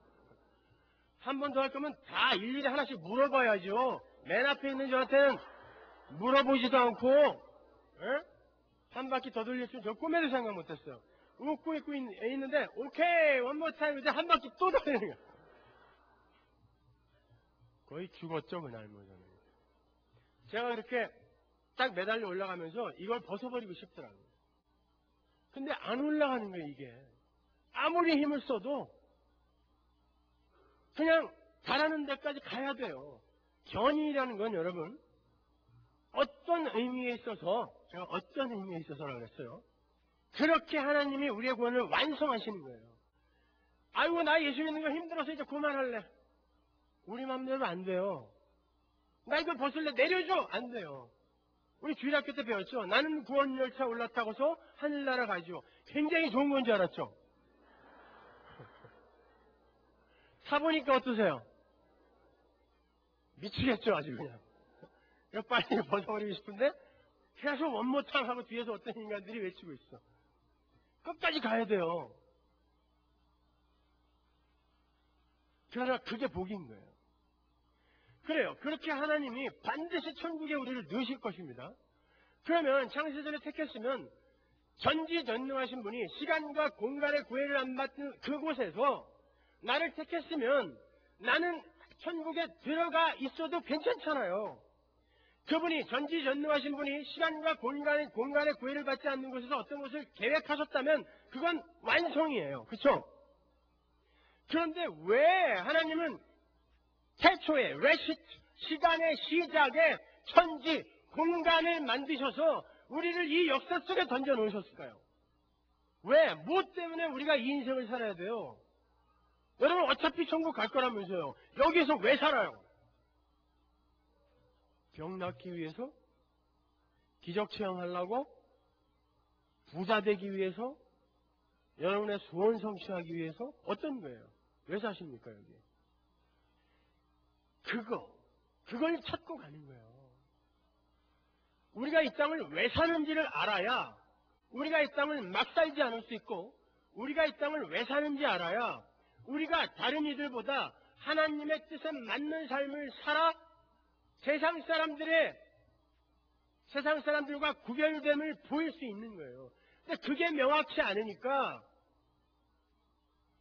한 번 더 할 거면 다 일일이 하나씩 물어봐야죠. 맨 앞에 있는 저한테는 물어보지도 않고 한 바퀴 더 돌렸으면 저 꿈에도 생각 못했어요. 웃고 있는데 오케이 one more time 이제 한 바퀴 또 돌리는 거야. 거의 죽었죠 그날 뭐 저는. 제가 그렇게 딱 매달려 올라가면서 이걸 벗어버리고 싶더라고요. 근데 안 올라가는 거예요 이게. 아무리 힘을 써도 그냥 가라는 데까지 가야 돼요. 견인이라는 건 여러분 어떤 의미에 있어서 제가 어떤 의미에 있어서라고 그랬어요. 그렇게 하나님이 우리의 구원을 완성하시는 거예요. 아이고 나 예수 믿는 거 힘들어서 이제 그만할래. 우리 마음대로 안 돼요. 나 이거 벗을래. 내려줘. 안 돼요. 우리 주일학교 때 배웠죠. 나는 구원열차 올라타고서 하늘나라 가죠. 굉장히 좋은 건 줄 알았죠. 타보니까 어떠세요? 미치겠죠 아주 그냥. 이거 빨리 벗어버리고 싶은데 계속 원모탕 하고 뒤에서 어떤 인간들이 외치고 있어. 끝까지 가야 돼요. 그러나 그게 복인 거예요. 그래요. 그렇게 하나님이 반드시 천국에 우리를 넣으실 것입니다. 그러면 창세전에 택했으면 전지전능하신 분이 시간과 공간의 구애를 안 받는 그곳에서 나를 택했으면 나는 천국에 들어가 있어도 괜찮잖아요. 그분이 전지전능하신 분이 시간과 공간의 구애를 받지 않는 곳에서 어떤 것을 계획하셨다면 그건 완성이에요. 그렇죠? 그런데 왜 하나님은 태초에 레시트 시간의 시작에 천지 공간을 만드셔서 우리를 이 역사 속에 던져 놓으셨을까요? 왜? 무엇 때문에 우리가 이 인생을 살아야 돼요? 여러분 어차피 천국 갈 거라면서요. 여기서 왜 살아요? 병 낫기 위해서? 기적 체험하려고? 부자 되기 위해서? 여러분의 소원 성취하기 위해서? 어떤 거예요? 왜 사십니까 여기? 그걸 찾고 가는 거예요. 우리가 이 땅을 왜 사는지를 알아야 우리가 이 땅을 막 살지 않을 수 있고 우리가 이 땅을 왜 사는지 알아야 우리가 다른 이들보다 하나님의 뜻에 맞는 삶을 살아 세상 사람들과 구별됨을 보일 수 있는 거예요. 근데 그게 명확치 않으니까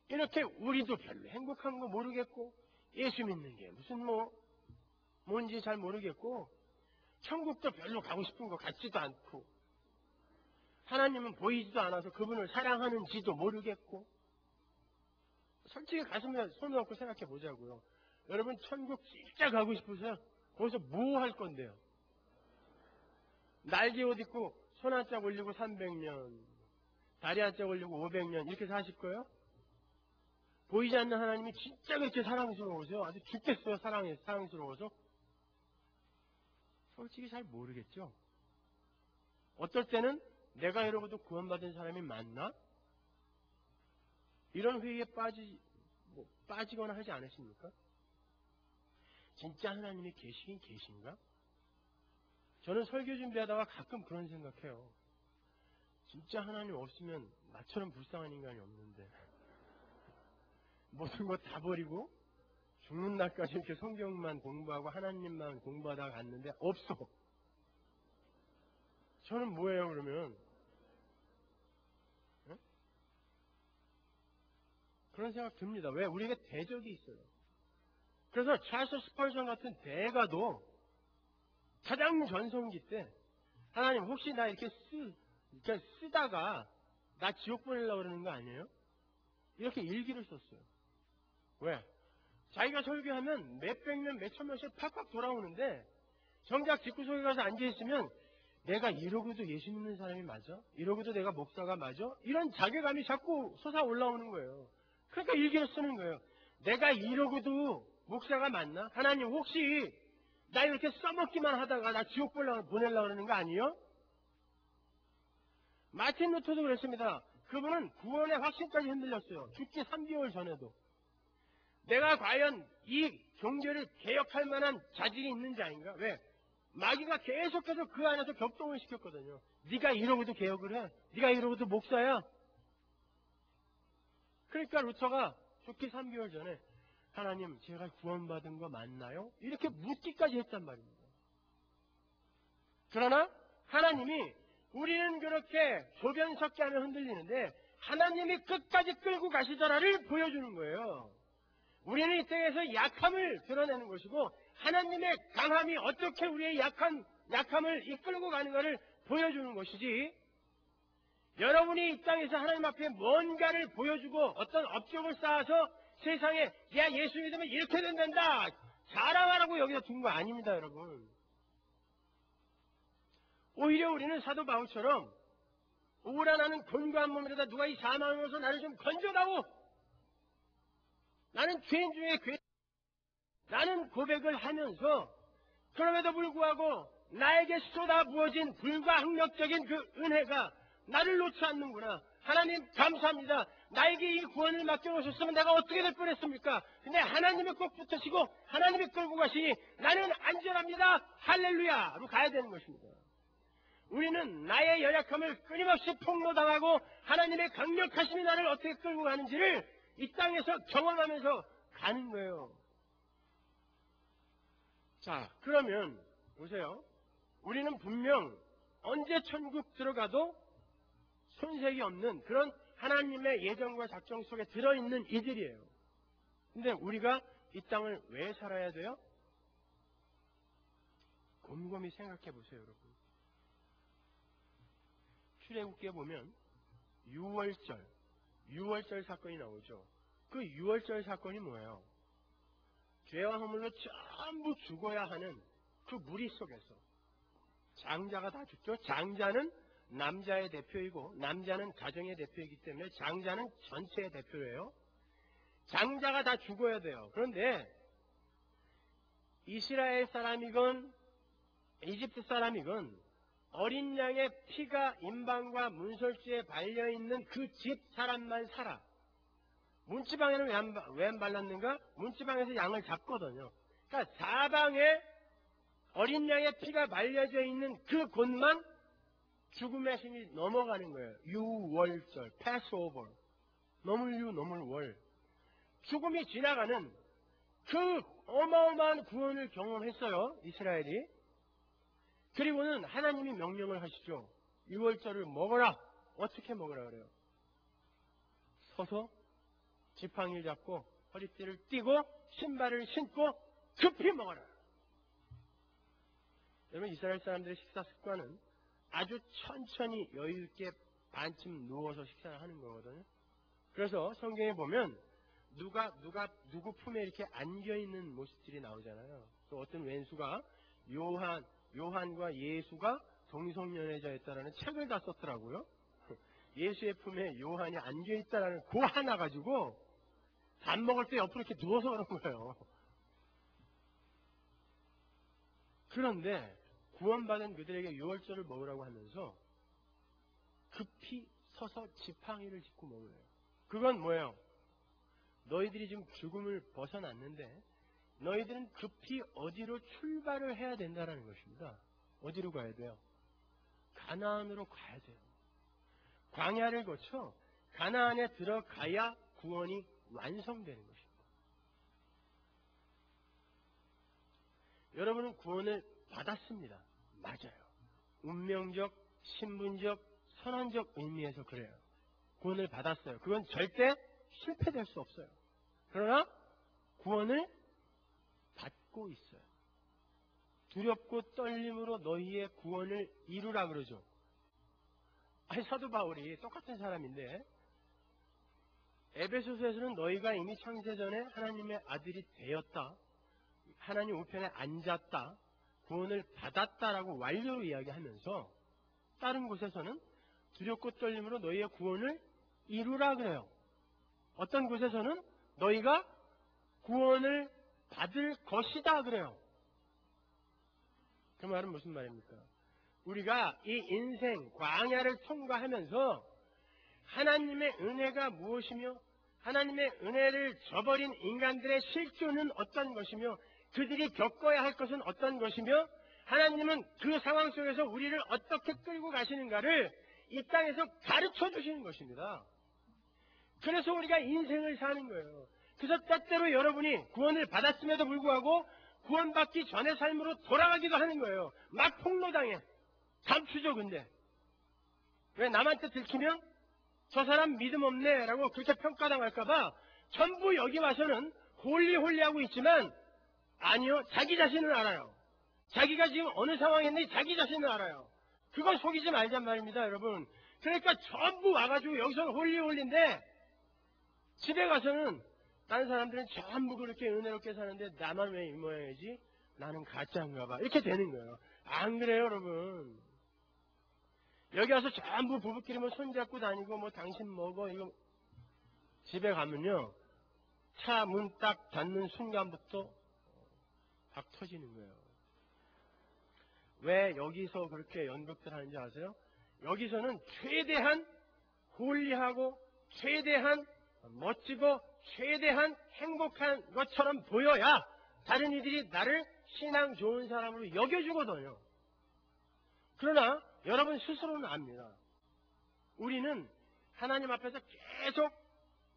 이렇게 우리도 별로 행복한 거 모르겠고 예수 믿는 게 무슨 뭔지 잘 모르겠고 천국도 별로 가고 싶은 것 같지도 않고 하나님은 보이지도 않아서 그분을 사랑하는지도 모르겠고 솔직히 가슴에 손을 얹고 생각해 보자고요. 여러분 천국 진짜 가고 싶으세요? 거기서 뭐 할 건데요? 날개 옷 입고 손 한 짝 올리고 300년 다리 한 짝 올리고 500년 이렇게 사실 거예요? 보이지 않는 하나님이 진짜 그렇게 사랑스러우세요? 아주 죽겠어요 사랑스러워서? 솔직히 잘 모르겠죠. 어떨 때는 내가 이러고도 구원받은 사람이 맞나? 이런 회의에 빠지거나 하지 않으십니까? 진짜 하나님이 계시긴 계신가? 저는 설교 준비하다가 가끔 그런 생각해요. 진짜 하나님 없으면 나처럼 불쌍한 인간이 없는데 모든 거 다 버리고 죽는 날까지 이렇게 성경만 공부하고 하나님만 공부하다가 갔는데 없어. 저는 뭐예요 그러면? 네? 그런 생각 듭니다. 왜? 우리에게 대적이 있어요. 그래서 찰스 스펄전 같은 대가도 가장 전성기 때 하나님 혹시 나 이렇게 쓰다가 나 지옥 보내려고 그러는 거 아니에요? 이렇게 일기를 썼어요. 왜? 자기가 설교하면 몇백 명, 몇천 명씩 팍팍 돌아오는데 정작 집구석에 가서 앉아있으면 내가 이러고도 예수 믿는 사람이 맞아? 이러고도 내가 목사가 맞아? 이런 자괴감이 자꾸 솟아올라오는 거예요. 그러니까 일기를 쓰는 거예요. 내가 이러고도 목사가 맞나? 하나님 혹시 나 이렇게 써먹기만 하다가 나 지옥 보내려고 그러는 거 아니에요? 마틴 루터도 그랬습니다. 그분은 구원의 확신까지 흔들렸어요. 죽기 3개월 전에도. 내가 과연 이 종교를 개혁할 만한 자질이 있는 자인가? 왜? 마귀가 계속해서 그 안에서 격동을 시켰거든요. 네가 이러고도 개혁을 해? 네가 이러고도 목사야? 그러니까 루터가 죽기 3개월 전에 하나님 제가 구원받은 거 맞나요? 이렇게 묻기까지 했단 말입니다. 그러나 하나님이 우리는 그렇게 조변 섞게 하면 흔들리는데 하나님이 끝까지 끌고 가시더라를 보여주는 거예요. 우리는 이 땅에서 약함을 드러내는 것이고 하나님의 강함이 어떻게 우리의 약함을 이끌고 가는가를 보여주는 것이지 여러분이 이 땅에서 하나님 앞에 뭔가를 보여주고 어떤 업적을 쌓아서 세상에 야 예수 믿으면 이렇게 된단다 자랑하라고 여기다 둔 거 아닙니다 여러분. 오히려 우리는 사도 바울처럼 오라 나는 곤고한 몸이라다 누가 이 사망에서 나를 좀 건져다오. 나는 죄인 중에 죄. 나는 고백을 하면서 그럼에도 불구하고 나에게 쏟아 부어진 불가항력적인 그 은혜가 나를 놓지 않는구나. 하나님 감사합니다. 나에게 이 구원을 맡겨놓으셨으면 내가 어떻게 될 뻔했습니까? 근데 하나님이 꼭 붙으시고 하나님이 끌고 가시니 나는 안전합니다. 할렐루야로 가야 되는 것입니다. 우리는 나의 연약함을 끊임없이 폭로당하고 하나님의 강력하심이 나를 어떻게 끌고 가는지를 이 땅에서 경험하면서 가는 거예요. 자, 그러면 보세요. 우리는 분명 언제 천국 들어가도 손색이 없는 그런 하나님의 예정과 작정 속에 들어있는 이들이에요. 근데 우리가 이 땅을 왜 살아야 돼요? 곰곰이 생각해 보세요, 여러분. 출애굽기에 보면 6월절 사건이 나오죠. 그 6월절 사건이 뭐예요? 죄와 허물로 전부 죽어야 하는 그 무리 속에서 장자가 다 죽죠. 장자는 남자의 대표이고 남자는 가정의 대표이기 때문에 장자는 전체의 대표예요. 장자가 다 죽어야 돼요. 그런데 이스라엘 사람이건 이집트 사람이건 어린 양의 피가 임방과 문설주에 발려있는 그 집 사람만 살아. 문지방에는 왜 안 발랐는가? 문지방에서 양을 잡거든요. 그러니까 사방에 어린 양의 피가 발려져 있는 그 곳만 죽음의 신이 넘어가는 거예요. 유월절, 패스오버. 넘을 유, 넘을 월. 죽음이 지나가는 그 어마어마한 구원을 경험했어요. 이스라엘이. 그리고는 하나님이 명령을 하시죠. 유월절을 먹어라. 어떻게 먹으라 그래요? 서서 지팡이를 잡고 허리띠를 띠고 신발을 신고 급히 먹어라. 여러분 이스라엘 사람들의 식사 습관은 아주 천천히 여유있게 반쯤 누워서 식사를 하는 거거든요. 그래서 성경에 보면 누구 품에 이렇게 안겨있는 모습들이 나오잖아요. 또 어떤 왼수가 요한과 예수가 동성연애자였다라는 책을 다 썼더라고요. 예수의 품에 요한이 안겨있다라는 그 하나 가지고 밥 먹을 때 옆으로 이렇게 누워서 그런 거예요. 그런데 구원받은 그들에게 유월절을 먹으라고 하면서 급히 서서 지팡이를 짚고 먹어요. 그건 뭐예요? 너희들이 지금 죽음을 벗어났는데 너희들은 급히 어디로 출발을 해야 된다는 것입니다. 어디로 가야 돼요? 가나안으로 가야 돼요. 광야를 거쳐 가나안에 들어가야 구원이 완성되는 것입니다. 여러분은 구원을 받았습니다. 맞아요. 운명적, 신분적, 선언적 의미에서 그래요. 구원을 받았어요. 그건 절대 실패될 수 없어요. 그러나 구원을 받고 있어요. 두렵고 떨림으로 너희의 구원을 이루라 그러죠. 아니 사도 바울이 똑같은 사람인데 에베소서에서는 너희가 이미 창세전에 하나님의 아들이 되었다. 하나님 우편에 앉았다. 구원을 받았다라고 완료로 이야기하면서 다른 곳에서는 두렵고 떨림으로 너희의 구원을 이루라 그래요. 어떤 곳에서는 너희가 구원을 받을 것이다 그래요. 그 말은 무슨 말입니까? 우리가 이 인생 광야를 통과하면서 하나님의 은혜가 무엇이며 하나님의 은혜를 저버린 인간들의 실존은 어떤 것이며 그들이 겪어야 할 것은 어떤 것이며 하나님은 그 상황 속에서 우리를 어떻게 끌고 가시는가를 이 땅에서 가르쳐 주시는 것입니다. 그래서 우리가 인생을 사는 거예요. 그래서 때때로 여러분이 구원을 받았음에도 불구하고 구원받기 전의 삶으로 돌아가기도 하는 거예요. 막 폭로당해. 감추죠 근데. 왜 남한테 들키면 저 사람 믿음 없네 라고 그렇게 평가당할까봐 전부 여기 와서는 홀리홀리하고 있지만 아니요. 자기 자신은 알아요. 자기가 지금 어느 상황에 있는지 자기 자신은 알아요. 그걸 속이지 말란 말입니다 여러분. 그러니까 전부 와가지고 여기서는 홀리홀리인데 집에 가서는 다른 사람들은 전부 그렇게 은혜롭게 사는데 나만 왜 이 모양이지? 나는 가짜인가 봐. 이렇게 되는 거예요. 안 그래요 여러분. 여기 와서 전부 부부끼리 뭐 손잡고 다니고 뭐 당신 먹어 이거 집에 가면요 차 문 딱 닫는 순간부터 박 터지는 거예요. 왜 여기서 그렇게 연극들 하는지 아세요? 여기서는 최대한 홀리하고 최대한 멋지고 최대한 행복한 것처럼 보여야 다른 이들이 나를 신앙 좋은 사람으로 여겨주거든요. 그러나 여러분 스스로는 압니다. 우리는 하나님 앞에서 계속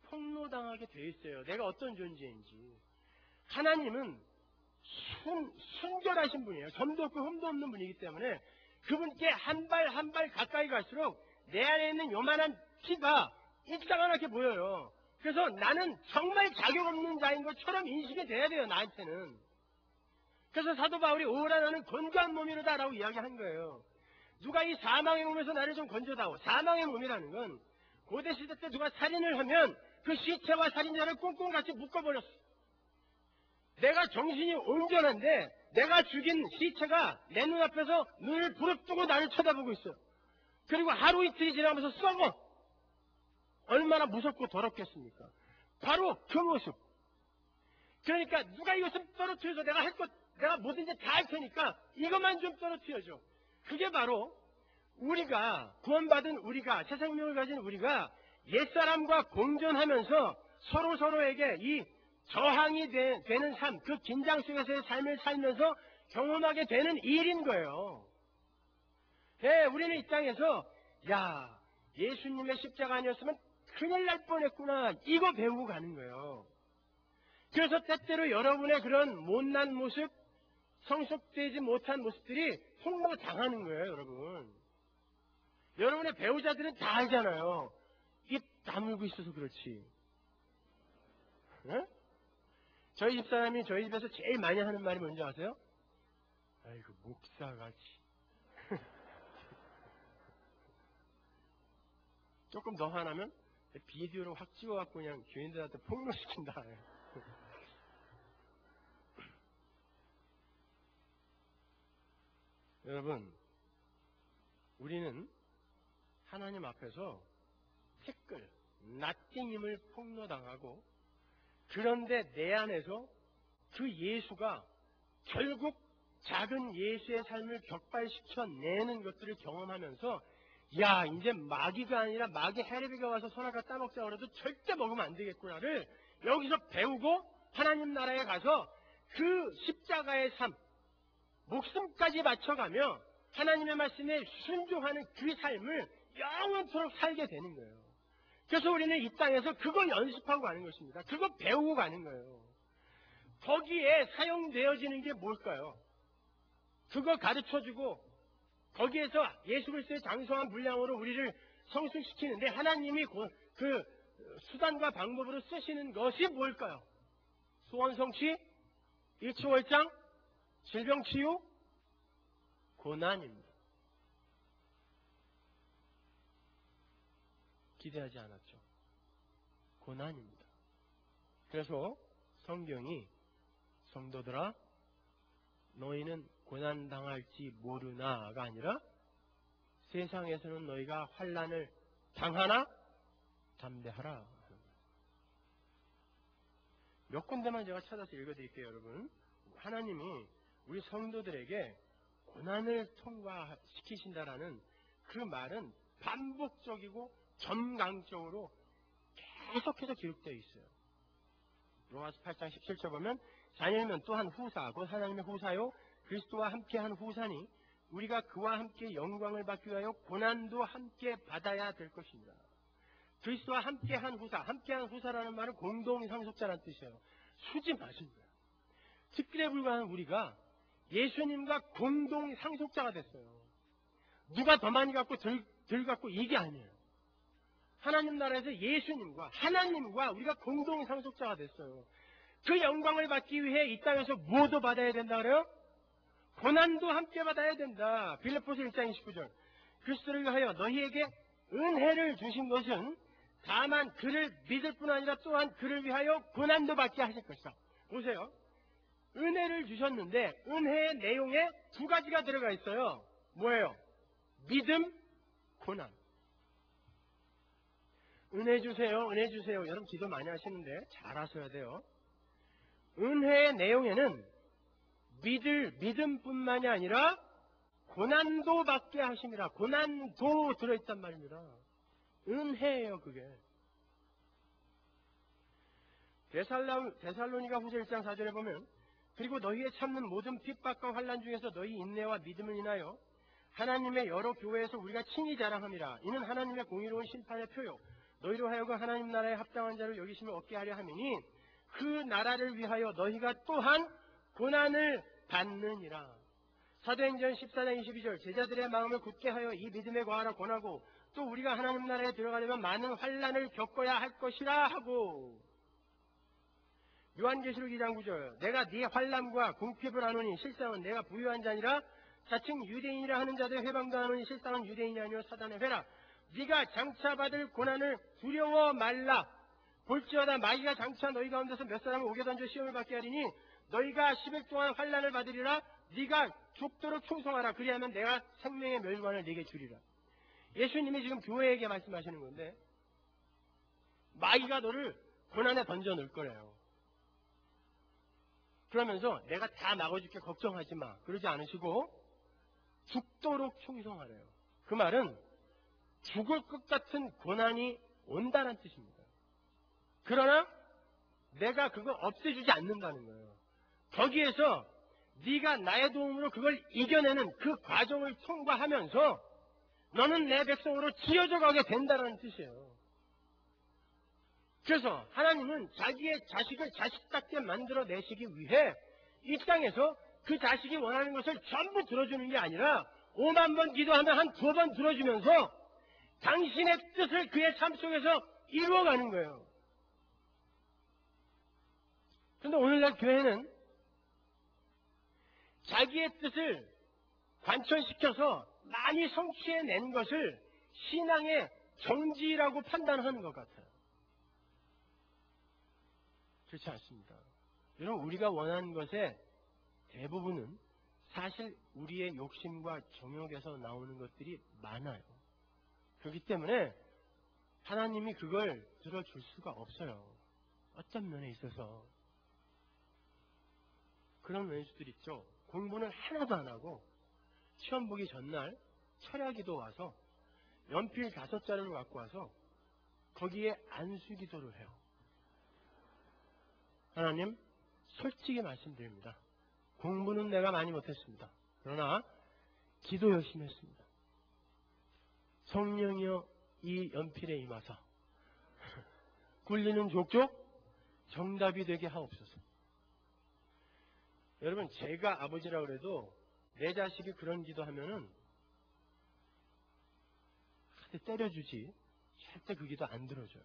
폭로당하게 돼 있어요. 내가 어떤 존재인지. 하나님은 순결하신 분이에요. 점도 없고 흠도 없는 분이기 때문에 그분께 한 발 한 발 가까이 갈수록 내 안에 있는 요만한 티가 일상하게 보여요. 그래서 나는 정말 자격 없는 자인 것처럼 인식이 돼야 돼요. 나한테는. 그래서 사도 바울이 오라 나는 건강한 몸이로다 라고 이야기한 거예요. 누가 이 사망의 몸에서 나를 좀 건져다오. 사망의 몸이라는 건 고대 시대 때 누가 살인을 하면 그 시체와 살인자를 꽁꽁 같이 묶어버렸어. 내가 정신이 온전한데 내가 죽인 시체가 내 눈앞에서 눈을 부릅뜨고 나를 쳐다보고 있어요. 그리고 하루 이틀이 지나면서 썩어. 얼마나 무섭고 더럽겠습니까? 바로 그 모습. 그러니까 누가 이것을 떨어뜨려서 내가 뭐든지 다 할 테니까 이것만 좀 떨어뜨려줘. 그게 바로 우리가 구원받은 우리가 새 생명을 가진 우리가 옛사람과 공존하면서 서로에게 이 저항이 되는 삶, 그 긴장 속에서의 삶을 살면서 경험하게 되는 일인 거예요. 예, 우리는 이 땅에서 야, 예수님의 십자가 아니었으면 큰일 날 뻔했구나 이거 배우고 가는 거예요. 그래서 때때로 여러분의 그런 못난 모습, 성숙되지 못한 모습들이 폭로당하는 거예요, 여러분. 여러분의 배우자들은 다 알잖아요. 입 다물고 있어서 그렇지. 네? 저희 집사람이 저희 집에서 제일 많이 하는 말이 뭔지 아세요? 아이고 목사같이. 조금 더 화나면 비디오로 확 찍어갖고 그냥 교인들한테 폭로시킨다. 여러분, 우리는 하나님 앞에서 티끌, 낫띵임을 폭로당하고 그런데 내 안에서 그 예수가 결국 작은 예수의 삶을 격발시켜내는 것들을 경험하면서 야, 이제 마귀가 아니라 마귀 헤레비가 와서 선악과 따먹자 그래도 절대 먹으면 안 되겠구나를 여기서 배우고 하나님 나라에 가서 그 십자가의 삶, 목숨까지 바쳐가며 하나님의 말씀에 순종하는 그 삶을 영원토록 살게 되는 거예요. 그래서 우리는 이 땅에서 그거 연습하고 가는 것입니다. 그거 배우고 가는 거예요. 거기에 사용되어지는 게 뭘까요? 그거 가르쳐주고 거기에서 예수 그리스도의 장성한 분량으로 우리를 성숙시키는데 하나님이 그 수단과 방법으로 쓰시는 것이 뭘까요? 소원 성취, 일취월장, 질병치유, 고난입니다. 기대하지 않았죠. 고난입니다. 그래서 성경이 성도들아 너희는 고난당할지 모르나가 아니라 세상에서는 너희가 환난을 당하나 담대하라. 몇 군데만 제가 찾아서 읽어드릴게요. 여러분, 하나님이 우리 성도들에게 고난을 통과시키신다라는 그 말은 반복적이고 점강적으로 계속해서 기록되어 있어요. 로마서 8장 17절 보면 자녀면 또한 후사, 곧 하나님의 후사요 그리스도와 함께한 후사니 우리가 그와 함께 영광을 받기 위하여 고난도 함께 받아야 될 것입니다. 그리스도와 함께한 후사, 함께한 후사라는 말은 공동상속자라는 뜻이에요. 수지 맞은 거예요. 특별에 불과한 우리가 예수님과 공동상속자가 됐어요. 누가 더 많이 갖고 덜 갖고 이게 아니에요. 하나님 나라에서 예수님과 하나님과 우리가 공동상속자가 됐어요. 그 영광을 받기 위해 이 땅에서 무엇도 받아야 된다 그래요? 고난도 함께 받아야 된다. 빌립보서 1장 29절. 그리스도를 위하여 너희에게 은혜를 주신 것은 다만 그를 믿을 뿐 아니라 또한 그를 위하여 고난도 받게 하실 것이다. 보세요. 은혜를 주셨는데 은혜의 내용에 두 가지가 들어가 있어요. 뭐예요? 믿음, 고난. 은혜 주세요, 은혜 주세요. 여러분 기도 많이 하시는데 잘 하셔야 돼요. 은혜의 내용에는 믿음뿐만이 아니라 고난도 받게 하심이라. 고난도 들어있단 말입니다. 은혜예요, 그게. 데살로니가 후서 1장 4절에 보면 그리고 너희의 참는 모든 핍박과 환난 중에서 너희 인내와 믿음을 인하여 하나님의 여러 교회에서 우리가 친히 자랑함이라. 이는 하나님의 공의로운 심판의 표요 너희로 하여금 하나님 나라에 합당한 자를 여기심을 얻게 하려 함이니 그 나라를 위하여 너희가 또한 고난을 받느니라. 사도행전 14장 22절 제자들의 마음을 굳게 하여 이 믿음에 거하라 권하고 또 우리가 하나님 나라에 들어가려면 많은 환난을 겪어야 할 것이라 하고. 요한계시록 2장 9절 내가 네 환난과 궁핍을 아노니 실상은 내가 부유한 자니라. 자칭 유대인이라 하는 자들 회방도 하노니 실상은 유대인이 아니요 사단의 회라. 네가 장차 받을 고난을 두려워 말라. 볼지어다 마귀가 장차 너희 가운데서 몇 사람을 오게 던져 시험을 받게 하리니 너희가 10일 동안 환난을 받으리라. 네가 죽도록 충성하라. 그리하면 내가 생명의 멸관을 네게 주리라. 예수님이 지금 교회에게 말씀하시는 건데 마귀가 너를 고난에 던져 넣을 거래요. 그러면서 내가 다 막아줄게 걱정하지 마. 그러지 않으시고 죽도록 충성하래요. 그 말은 죽을 것 같은 고난이 온다는 뜻입니다. 그러나 내가 그거 없애주지 않는다는 거예요. 거기에서 네가 나의 도움으로 그걸 이겨내는 그 과정을 통과하면서 너는 내 백성으로 지어져 가게 된다는 뜻이에요. 그래서 하나님은 자기의 자식을 자식답게 만들어내시기 위해 이 땅에서 그 자식이 원하는 것을 전부 들어주는 게 아니라 5만 번 기도하면 한 2번 들어주면서 당신의 뜻을 그의 삶 속에서 이루어가는 거예요. 그런데 오늘날 교회는 자기의 뜻을 관철시켜서 많이 성취해낸 것을 신앙의 정지라고 판단하는 것 같아요. 그렇지 않습니다. 여러분 우리가 원하는 것의 대부분은 사실 우리의 욕심과 정욕에서 나오는 것들이 많아요. 그렇기 때문에 하나님이 그걸 들어줄 수가 없어요. 어떤 면에 있어서 그런 왼수들 있죠. 공부는 하나도 안 하고 시험 보기 전날 철야기도 와서 연필 5자루를 갖고 와서 거기에 안수기도를 해요. 하나님 솔직히 말씀드립니다. 공부는 내가 많이 못했습니다. 그러나 기도 열심히 했습니다. 성령이여 이 연필에 임하사 굴리는 족족 정답이 되게 하옵소서. 여러분 제가 아버지라 그래도 내 자식이 그런 기도하면은 때려주지 절대 그 기도 안 들어줘요.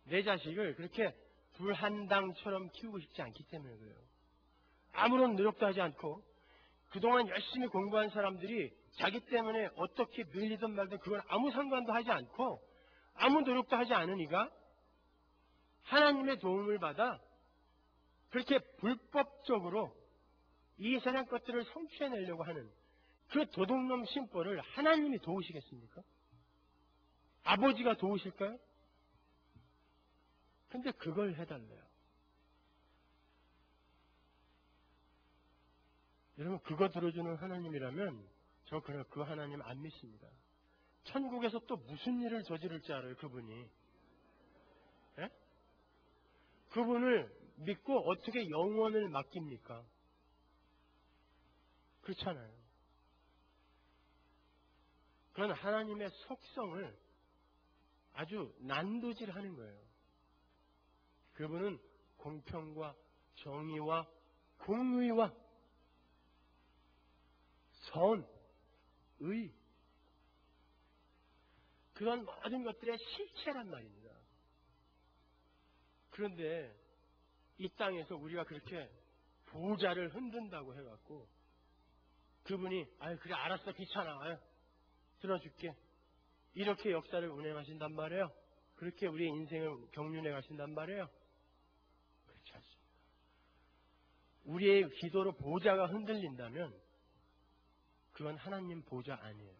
내 자식을 그렇게 불한당처럼 키우고 싶지 않기 때문에 그래요. 아무런 노력도 하지 않고 그동안 열심히 공부한 사람들이 자기 때문에 어떻게 밀리든 말든 그건 아무 상관도 하지 않고 아무 노력도 하지 않으니까 하나님의 도움을 받아 그렇게 불법적으로 이 세상 것들을 성취해내려고 하는 그 도둑놈 심보를 하나님이 도우시겠습니까? 아버지가 도우실까요? 근데 그걸 해달래요. 여러분 그거 들어주는 하나님이라면 저 그 하나님 안 믿습니다. 천국에서 또 무슨 일을 저지를지 알아요, 그분이. 예? 그분을 믿고 어떻게 영원을 맡깁니까? 그렇잖아요. 그런 하나님의 속성을 아주 난도질하는 거예요. 그분은 공평과 정의와 공의와 선, 의 그런 모든 것들의 실체란 말입니다. 그런데 이 땅에서 우리가 그렇게 보좌를 흔든다고 해갖고 그분이 아유 그래 알았어 귀찮아 아유 들어줄게 이렇게 역사를 운행하신단 말이에요. 그렇게 우리의 인생을 경륜해 가신단 말이에요. 그렇지 않습니다. 우리의 기도로 보좌가 흔들린다면 그건 하나님 보좌 아니에요.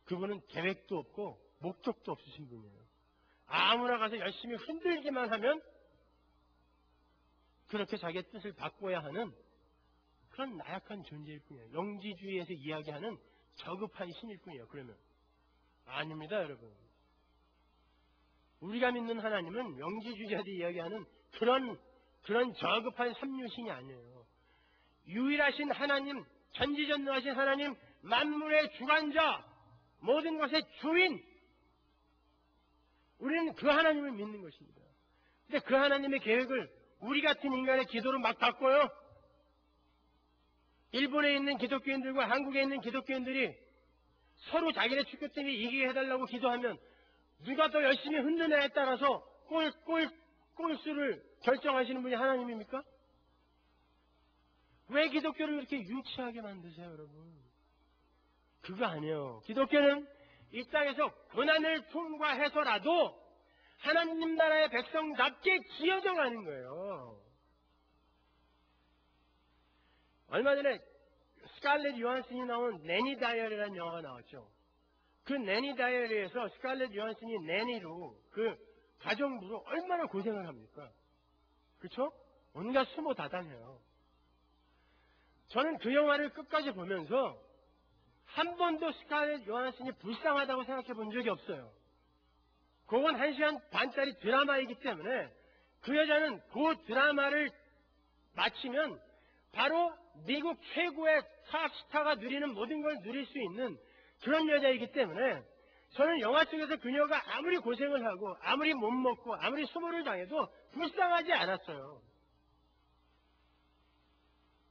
그분은 계획도 없고 목적도 없으신 분이에요. 아무나 가서 열심히 흔들기만 하면 그렇게 자기의 뜻을 바꿔야 하는 그런 나약한 존재일 뿐이에요. 영지주의에서 이야기하는 저급한 신일 뿐이에요. 그러면 아닙니다, 여러분. 우리가 믿는 하나님은 영지주의자들이 이야기하는 그런 저급한 삼류신이 아니에요. 유일하신 하나님, 전지전능하신 하나님, 만물의 주관자, 모든 것의 주인. 우리는 그 하나님을 믿는 것입니다. 근데 그 하나님의 계획을 우리 같은 인간의 기도로 막 바꿔요. 일본에 있는 기독교인들과 한국에 있는 기독교인들이 서로 자기네 축구 때문에 이기게 해달라고 기도하면 누가 더 열심히 흔드냐에 따라서 골수를 결정하시는 분이 하나님입니까? 왜 기독교를 그렇게 유치하게 만드세요, 여러분? 그거 아니에요. 기독교는 이 땅에서 고난을 통과해서라도 하나님 나라의 백성답게 지어져 가는 거예요. 얼마 전에 스칼렛 요한슨이 나온 내니 다이어리라는 영화가 나왔죠. 그 내니 다이어리에서 스칼렛 요한슨이 내니로 그 가정부로 얼마나 고생을 합니까? 그렇죠? 온갖 수모 다단해요. 저는 그 영화를 끝까지 보면서 한 번도 스칼렛 요한슨이 불쌍하다고 생각해 본 적이 없어요. 그건 1시간 반짜리 드라마이기 때문에 그 여자는 그 드라마를 마치면 바로 미국 최고의 탑스타가 누리는 모든 걸 누릴 수 있는 그런 여자이기 때문에 저는 영화 속에서 그녀가 아무리 고생을 하고 아무리 못 먹고 아무리 수모를 당해도 불쌍하지 않았어요.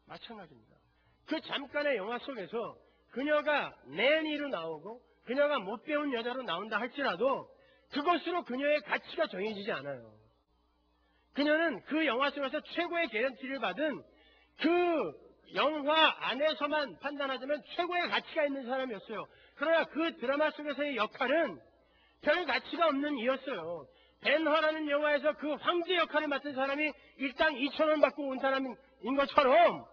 마찬가지입니다. 그 잠깐의 영화 속에서 그녀가 내니로 나오고 그녀가 못 배운 여자로 나온다 할지라도 그것으로 그녀의 가치가 정해지지 않아요. 그녀는 그 영화 속에서 최고의 개런티를 받은 그 영화 안에서만 판단하자면 최고의 가치가 있는 사람이었어요. 그러나 그 드라마 속에서의 역할은 별 가치가 없는 이였어요. 벤허라는 영화에서 그 황제 역할을 맡은 사람이 일당 2,000원 받고 온 사람인 것처럼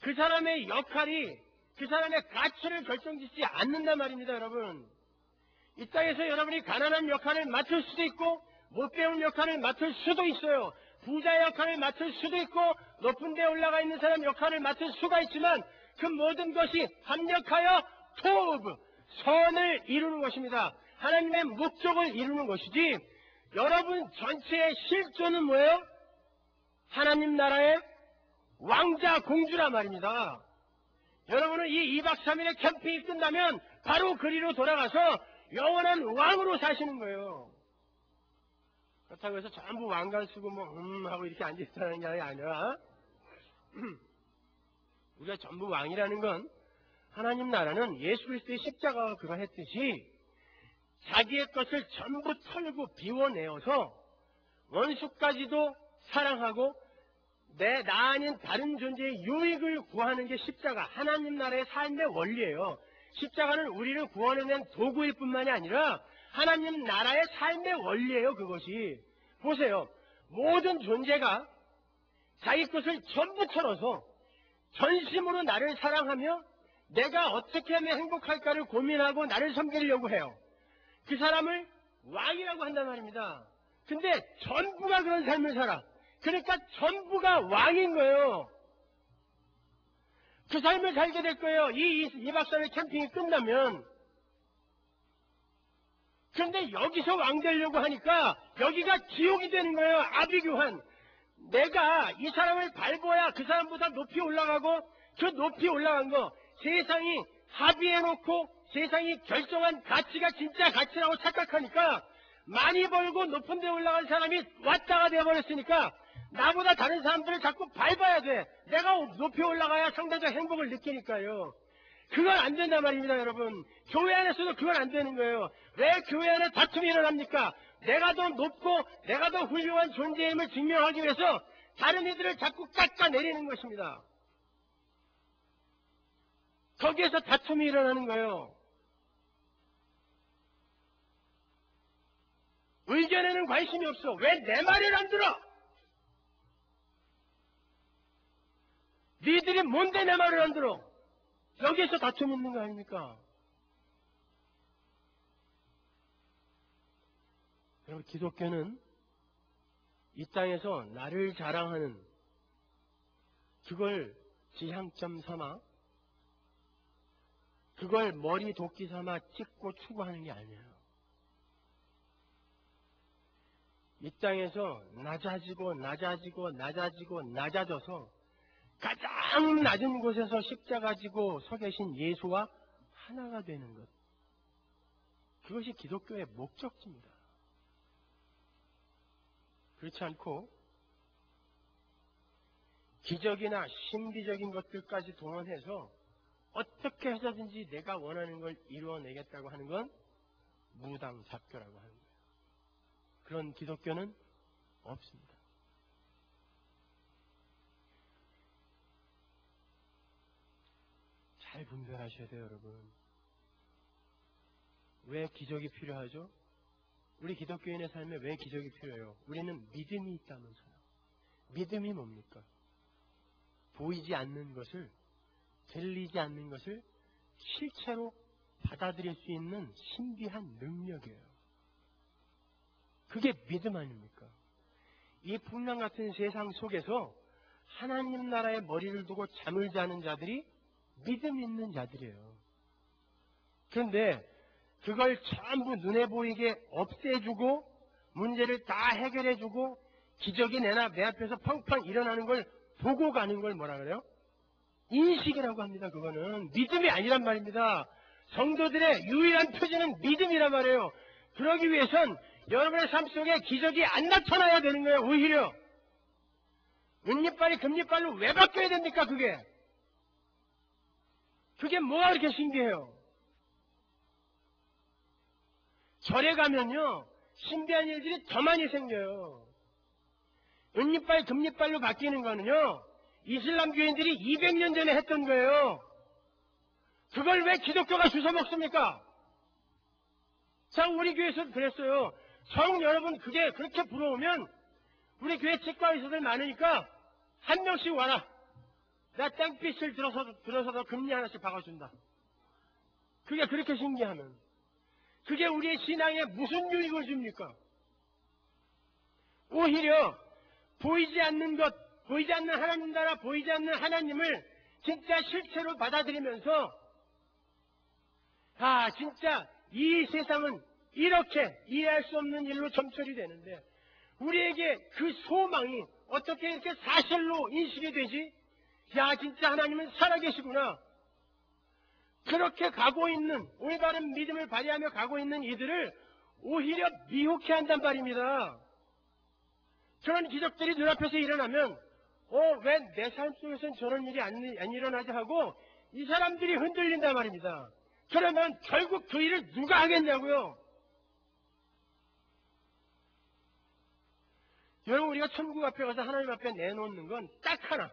그 사람의 역할이 그 사람의 가치를 결정짓지 않는단 말입니다, 여러분. 이 땅에서 여러분이 가난한 역할을 맡을 수도 있고 못 배운 역할을 맡을 수도 있어요. 부자 역할을 맡을 수도 있고 높은 데 올라가 있는 사람 역할을 맡을 수가 있지만 그 모든 것이 합력하여 토브, 선을 이루는 것입니다. 하나님의 목적을 이루는 것이지 여러분 전체의 실존은 뭐예요? 하나님 나라의 왕자 공주란 말입니다. 여러분은 이 2박 3일의 캠핑이 끝나면 바로 그리로 돌아가서 영원한 왕으로 사시는 거예요. 그렇다고 해서 전부 왕관 쓰고 하고 이렇게 앉아있다는 게 아니라 우리가 전부 왕이라는 건 하나님 나라는 예수 그리스도의 십자가가 그러했듯이 자기의 것을 전부 털고 비워내어서 원수까지도 사랑하고 나 아닌 다른 존재의 유익을 구하는 게 십자가, 하나님 나라의 삶의 원리예요. 십자가는 우리를 구원해낸 도구일 뿐만이 아니라 하나님 나라의 삶의 원리예요, 그것이. 보세요. 모든 존재가 자기 것을 전부 털어서 전심으로 나를 사랑하며 내가 어떻게 하면 행복할까를 고민하고 나를 섬기려고 해요. 그 사람을 왕이라고 한단 말입니다. 근데 전부가 그런 삶을 살아. 그러니까 전부가 왕인 거예요. 그 삶을 살게 될 거예요. 이 2박 3일 캠핑이 끝나면. 그런데 여기서 왕 되려고 하니까 여기가 지옥이 되는 거예요. 아비규환. 내가 이 사람을 밟아야 그 사람보다 높이 올라가고 그 높이 올라간 거 세상이 합의해놓고 세상이 결정한 가치가 진짜 가치라고 착각하니까 많이 벌고 높은 데 올라간 사람이 왔다가 되어버렸으니까 나보다 다른 사람들을 자꾸 밟아야 돼. 내가 높이 올라가야 상대적 행복을 느끼니까요. 그건 안 된단 말입니다, 여러분. 교회 안에서도 그건 안 되는 거예요. 왜 교회 안에 다툼이 일어납니까? 내가 더 높고 내가 더 훌륭한 존재임을 증명하기 위해서 다른 이들을 자꾸 깎아내리는 것입니다. 거기에서 다툼이 일어나는 거예요. 의견에는 관심이 없어. 왜 내 말을 안 들어? 니들이 뭔데 내 말을 안 들어? 여기에서 다툼이 있는 거 아닙니까? 여러분, 기독교는 이 땅에서 나를 자랑하는 그걸 지향점 삼아 그걸 머리 도끼 삼아 찍고 추구하는 게 아니에요. 이 땅에서 낮아져서 가장 낮은 곳에서 십자가 지고 서 계신 예수와 하나가 되는 것. 그것이 기독교의 목적지입니다. 그렇지 않고 기적이나 신비적인 것들까지 동원해서 어떻게 해서든지 내가 원하는 걸 이루어내겠다고 하는 건 무당잡교라고 하는 거예요. 그런 기독교는 없습니다. 잘 분별하셔야 돼요, 여러분. 왜 기적이 필요하죠? 우리 기독교인의 삶에 왜 기적이 필요해요? 우리는 믿음이 있다면서요. 믿음이 뭡니까? 보이지 않는 것을, 들리지 않는 것을 실체로 받아들일 수 있는 신비한 능력이에요. 그게 믿음 아닙니까? 이 풍랑 같은 세상 속에서 하나님 나라의 머리를 두고 잠을 자는 자들이 믿음 있는 자들이에요. 그런데 그걸 전부 눈에 보이게 없애주고 문제를 다 해결해주고 기적이 내 앞에서 펑펑 일어나는 걸 보고 가는 걸 뭐라 그래요? 인식이라고 합니다. 그거는 믿음이 아니란 말입니다. 성도들의 유일한 표지는 믿음이란 말이에요. 그러기 위해선 여러분의 삶 속에 기적이 안 나타나야 되는 거예요. 오히려 은잎발이 금잎발로 왜 바뀌어야 됩니까? 그게 뭐가 그렇게 신기해요? 절에 가면요 신비한 일들이 더 많이 생겨요. 은잎발 금잎발로 바뀌는 거는요 이슬람교인들이 200년 전에 했던 거예요. 그걸 왜 기독교가 주워먹습니까? 자, 우리 교회에서도 그랬어요. 여러분 그게 그렇게 부러우면 우리 교회 치과 의사들 많으니까 한 명씩 와라. 나 땡빛을 들어서도 금리 하나씩 박아준다. 그게 그렇게 신기하면 그게 우리의 신앙에 무슨 유익을 줍니까? 오히려 보이지 않는 것, 보이지 않는 하나님 나라, 보이지 않는 하나님을 진짜 실체로 받아들이면서 진짜 이 세상은 이렇게 이해할 수 없는 일로 점철이 되는데 우리에게 그 소망이 어떻게 이렇게 사실로 인식이 되지? 진짜 하나님은 살아계시구나. 그렇게 가고 있는 올바른 믿음을 발휘하며 가고 있는 이들을 오히려 미혹해 한단 말입니다. 그런 기적들이 눈앞에서 일어나면 왜 내 삶 속에서는 저런 일이 안 일어나지 하고 이 사람들이 흔들린단 말입니다. 그러면 결국 그 일을 누가 하겠냐고요. 여러분 우리가 천국 앞에 가서 하나님 앞에 내놓는 건 딱 하나.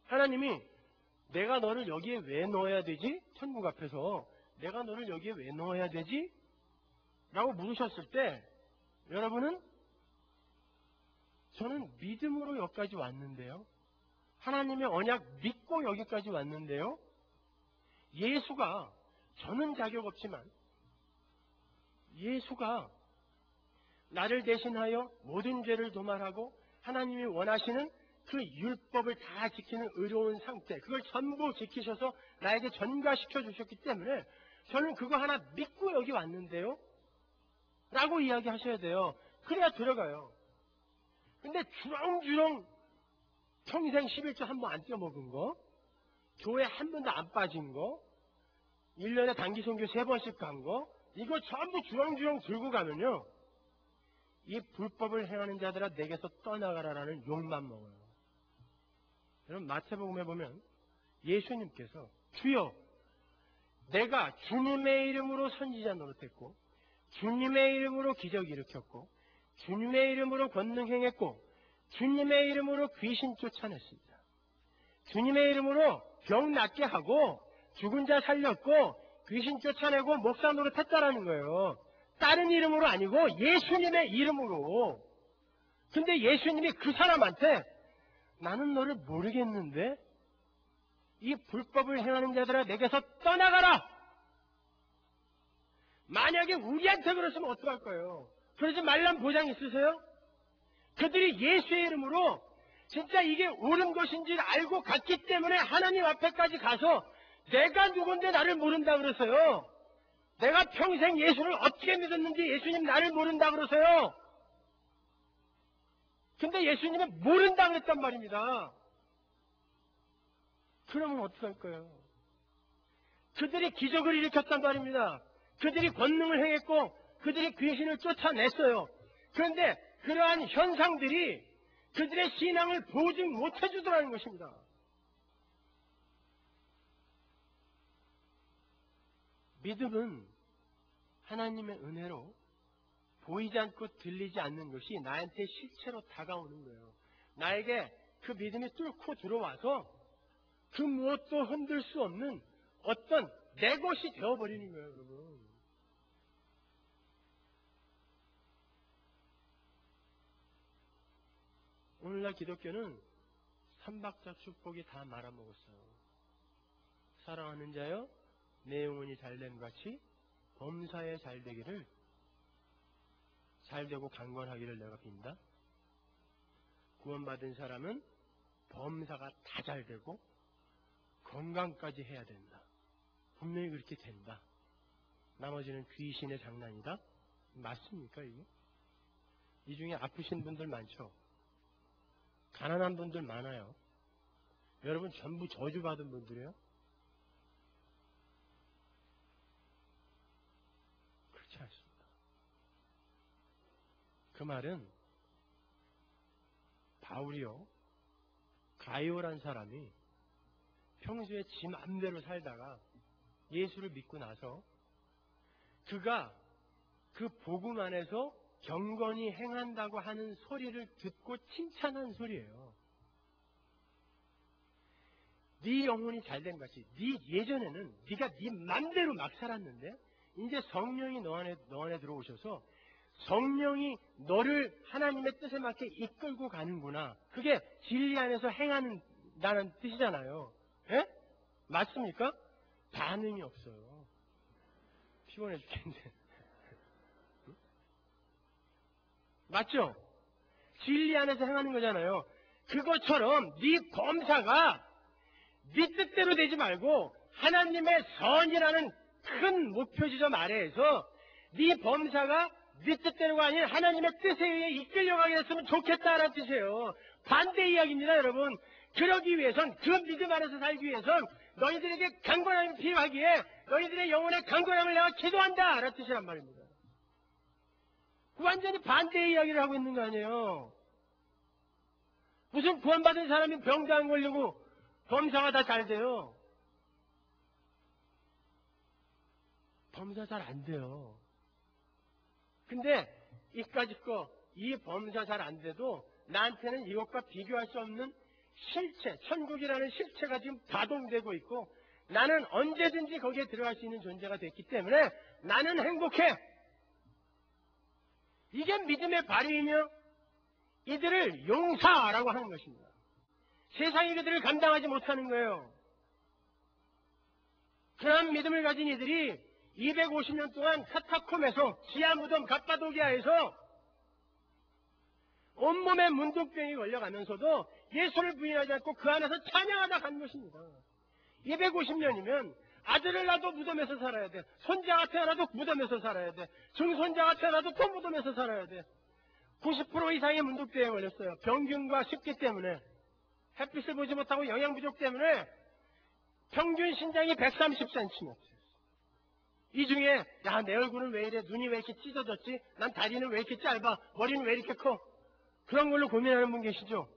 하나님이 내가 너를 여기에 왜 넣어야 되지? 천국 앞에서 내가 너를 여기에 왜 넣어야 되지? 라고 물으셨을 때 여러분은 저는 믿음으로 여기까지 왔는데요. 하나님의 언약 믿고 여기까지 왔는데요. 예수가 저는 자격 없지만 예수가 나를 대신하여 모든 죄를 도말하고 하나님이 원하시는 그 율법을 다 지키는 의로운 상태, 그걸 전부 지키셔서 나에게 전가시켜 주셨기 때문에 저는 그거 하나 믿고 여기 왔는데요 라고 이야기하셔야 돼요. 그래야 들어가요. 근데 주렁주렁 평생 11조 한 번 안 떼어먹은 거, 교회 한 번도 안 빠진 거, 1년에 단기 선교 3번씩 간 거, 이거 전부 주렁주렁 들고 가면요 이 불법을 행하는 자들아 내게서 떠나가라라는 욕만 먹어요. 여러분 마태복음에 보면 예수님께서 주여 내가 주님의 이름으로 선지자 노릇했고 주님의 이름으로 기적 일으켰고 주님의 이름으로 권능 행했고 주님의 이름으로 귀신 쫓아냈습니다. 주님의 이름으로 병 낫게 하고 죽은 자 살렸고 귀신 쫓아내고 목사 노릇했다라는 거예요. 다른 이름으로 아니고 예수님의 이름으로. 근데 예수님이 그 사람한테 나는 너를 모르겠는데 이 불법을 행하는 자들아 내게서 떠나가라. 만약에 우리한테 그랬으면 어떡할 거예요? 그러지 말란 보장 있으세요? 그들이 예수의 이름으로 진짜 이게 옳은 것인지 알고 갔기 때문에 하나님 앞에까지 가서 내가 누군데 나를 모른다 그러세요. 내가 평생 예수를 어떻게 믿었는지 예수님 나를 모른다 그러세요. 근데 예수님은 모른다 그랬단 말입니다. 그러면 어떡할 거예요? 그들이 기적을 일으켰단 말입니다. 그들이 권능을 행했고 그들이 귀신을 쫓아냈어요. 그런데 그러한 현상들이 그들의 신앙을 보증 못해주더라는 것입니다. 믿음은 하나님의 은혜로 보이지 않고 들리지 않는 것이 나한테 실체로 다가오는 거예요. 나에게 그 믿음이 뚫고 들어와서 그 무엇도 흔들 수 없는 어떤 내 것이 되어버리는 거예요, 여러분. 오늘날 기독교는 삼박자 축복이 다 말아먹었어요. 사랑하는 자여, 내 영혼이 잘됨 같이 범사에 잘되기를, 잘되고 강건하기를 내가 빈다. 구원받은 사람은 범사가 다 잘되고 건강까지 해야 된다. 분명히 그렇게 된다. 나머지는 귀신의 장난이다. 맞습니까 이게? 이 중에 아프신 분들 많죠? 가난한 분들 많아요. 여러분 전부 저주받은 분들이에요? 그렇지 않습니다. 그 말은 바울이요, 가이오란 사람이 평소에 지 맘대로 살다가 예수를 믿고 나서 그가 그 복음 안에서 경건히 행한다고 하는 소리를 듣고 칭찬한 소리예요. 네 영혼이 잘된 것이, 네 예전에는 네가 네 맘대로 막 살았는데 이제 성령이 너 안에 들어오셔서 성령이 너를 하나님의 뜻에 맞게 이끌고 가는구나. 그게 진리 안에서 행한다는 뜻이잖아요. 예? 맞습니까? 반응이 없어요. 피곤해 죽겠는데. 맞죠? 진리 안에서 행하는 거잖아요. 그것처럼 네 범사가 네 뜻대로 되지 말고 하나님의 선이라는 큰 목표지점 아래에서 네 범사가 네 뜻대로가 아닌 하나님의 뜻에 의해 이끌려가게 됐으면 좋겠다라는 뜻이에요. 반대 이야기입니다, 여러분. 그러기 위해선, 그 믿음 안에서 살기 위해선 너희들에게 강건함이 필요하기에 너희들의 영혼의 강건함을 내가 기도한다 라는 뜻이란 말입니다. 완전히 반대의 이야기를 하고 있는 거 아니에요. 무슨 구원받은 사람이 병도 안 걸리고 범사가 다 잘 돼요. 범사 잘 안 돼요. 근데 이까짓 거, 이 범사 잘 안 돼도 나한테는 이것과 비교할 수 없는 실체, 천국이라는 실체가 지금 가동되고 있고 나는 언제든지 거기에 들어갈 수 있는 존재가 됐기 때문에 나는 행복해. 이게 믿음의 발휘이며 이들을 용사라고 하는 것입니다. 세상이 그들을 감당하지 못하는 거예요. 그런 믿음을 가진 이들이 250년 동안 카타콤에서, 지하 무덤 갑바도기아에서 온몸에 문둥병이 걸려가면서도 예수를 부인하지 않고 그 안에서 찬양하다 간 것입니다. 250년이면 아들을 낳아도 무덤에서 살아야 돼. 손자가 태어나도 무덤에서 살아야 돼. 증손자가 태어나도 또 무덤에서 살아야 돼. 90% 이상의 문둥병에 걸렸어요. 병균과 습기 때문에, 햇빛을 보지 못하고 영양 부족 때문에 평균 신장이 130cm. 이 중에 야, 내 얼굴은 왜 이래? 눈이 왜 이렇게 찢어졌지? 난 다리는 왜 이렇게 짧아? 머리는 왜 이렇게 커? 그런 걸로 고민하는 분 계시죠?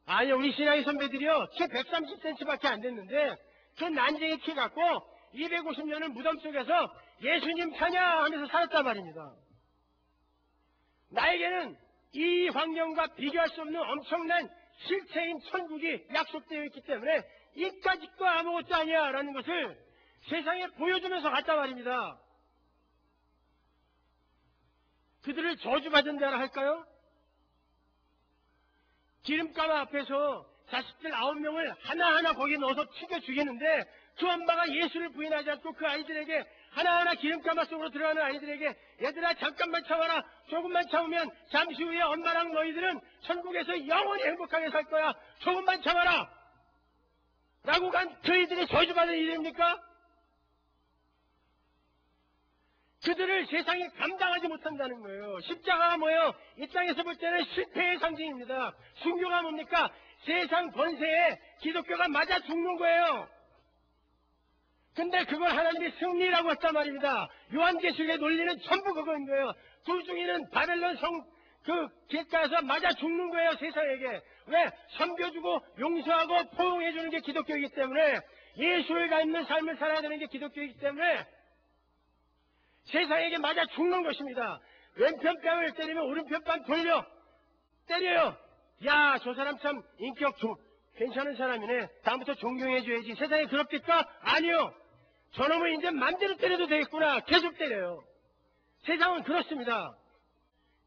아니, 우리 신앙의 선배들이요, 키 130cm밖에 안 됐는데 그 난쟁이 키 갖고 250년을 무덤 속에서 예수님 찬양하면서 살았단 말입니다. 나에게는 이 환경과 비교할 수 없는 엄청난 실체인 천국이 약속되어 있기 때문에 이까짓 거 아무것도 아니야 라는 것을 세상에 보여주면서 갔단 말입니다. 그들을 저주받은 자라 할까요? 기름가마 앞에서 자식들 9명을 하나하나 거기에 넣어서 튀겨 죽이는데 그 엄마가 예수를 부인하지 않고 그 아이들에게 하나하나 기름가마 속으로 들어가는 아이들에게 얘들아 잠깐만 참아라. 조금만 참으면 잠시 후에 엄마랑 너희들은 천국에서 영원히 행복하게 살 거야. 조금만 참아라. 라고 간 그이들이 저주받은 일입니까? 그들을 세상이 감당하지 못한다는 거예요. 십자가가 뭐예요? 이 땅에서 볼 때는 실패의 상징입니다. 순교가 뭡니까? 세상 권세에 기독교가 맞아 죽는 거예요. 근데 그걸 하나님이 승리라고 했단 말입니다. 요한계시록의 논리는 전부 그거인 거예요. 둘중이는 바벨론 길가에서 맞아 죽는 거예요, 세상에게. 왜? 섬겨주고 용서하고 포용해주는 게 기독교이기 때문에, 예수를 닮는 삶을 살아야 되는 게 기독교이기 때문에 세상에게 맞아 죽는 것입니다. 왼편 뺨을 때리면 오른편 뺨 돌려 때려요. 야, 저 사람 참 인격 괜찮은 사람이네. 다음부터 존경해줘야지. 세상에 그렇겠까? 아니요. 저놈을 이제 맘대로 때려도 되겠구나. 계속 때려요. 세상은 그렇습니다.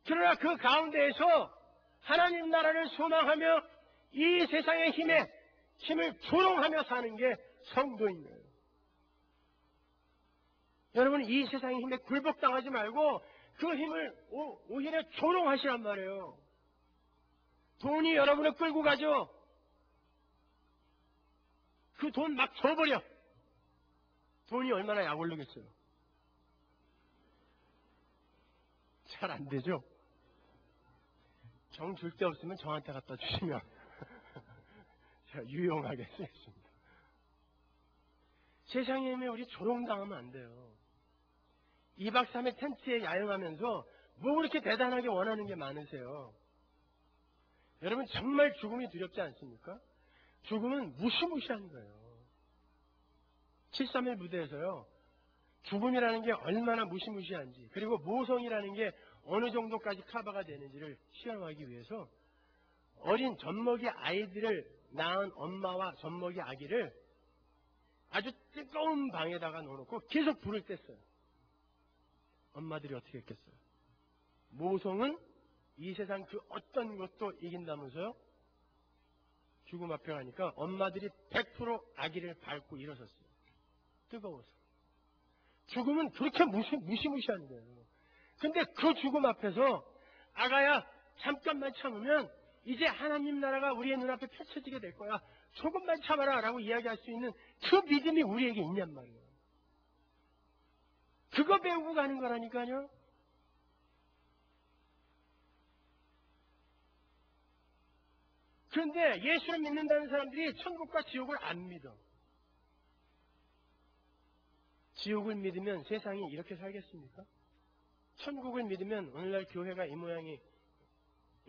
그러나 그 가운데에서 하나님 나라를 소망하며 이 세상의 힘을 조롱하며 사는 게 성도인 거예요. 여러분, 이 세상의 힘에 굴복당하지 말고 그 힘을 오히려 조롱하시란 말이에요. 돈이 여러분을 끌고 가죠. 그 돈 막 줘버려. 돈이 얼마나 약올르겠어요. 잘 안 되죠? 정 줄 데 없으면 저한테 갖다 주시면 제가 유용하게 쓰겠습니다. 세상의 힘에 우리 조롱당하면 안 돼요. 2박 3일 텐트에 야영하면서 뭐 그렇게 대단하게 원하는 게 많으세요? 여러분 정말 죽음이 두렵지 않습니까? 죽음은 무시무시한 거예요. 7.3일 무대에서요. 죽음이라는 게 얼마나 무시무시한지, 그리고 모성이라는 게 어느 정도까지 커버가 되는지를 시험하기 위해서 어린 젖먹이 아이들을 낳은 엄마와 젖먹이 아기를 아주 뜨거운 방에다가 넣어놓고 계속 불을 뗐어요. 엄마들이 어떻게 했겠어요? 모성은 이 세상 그 어떤 것도 이긴다면서요? 죽음 앞에 가니까 엄마들이 100% 아기를 밟고 일어섰어요. 뜨거워서. 죽음은 그렇게 무시무시한 거예요. 근데 그 죽음 앞에서 아가야 잠깐만 참으면 이제 하나님 나라가 우리의 눈앞에 펼쳐지게 될 거야. 조금만 참아라 라고 이야기할 수 있는 그 믿음이 우리에게 있냔 말이에요. 그거 배우고 가는 거라니까요. 그런데 예수를 믿는다는 사람들이 천국과 지옥을 안 믿어. 지옥을 믿으면 세상이 이렇게 살겠습니까? 천국을 믿으면 오늘날 교회가 이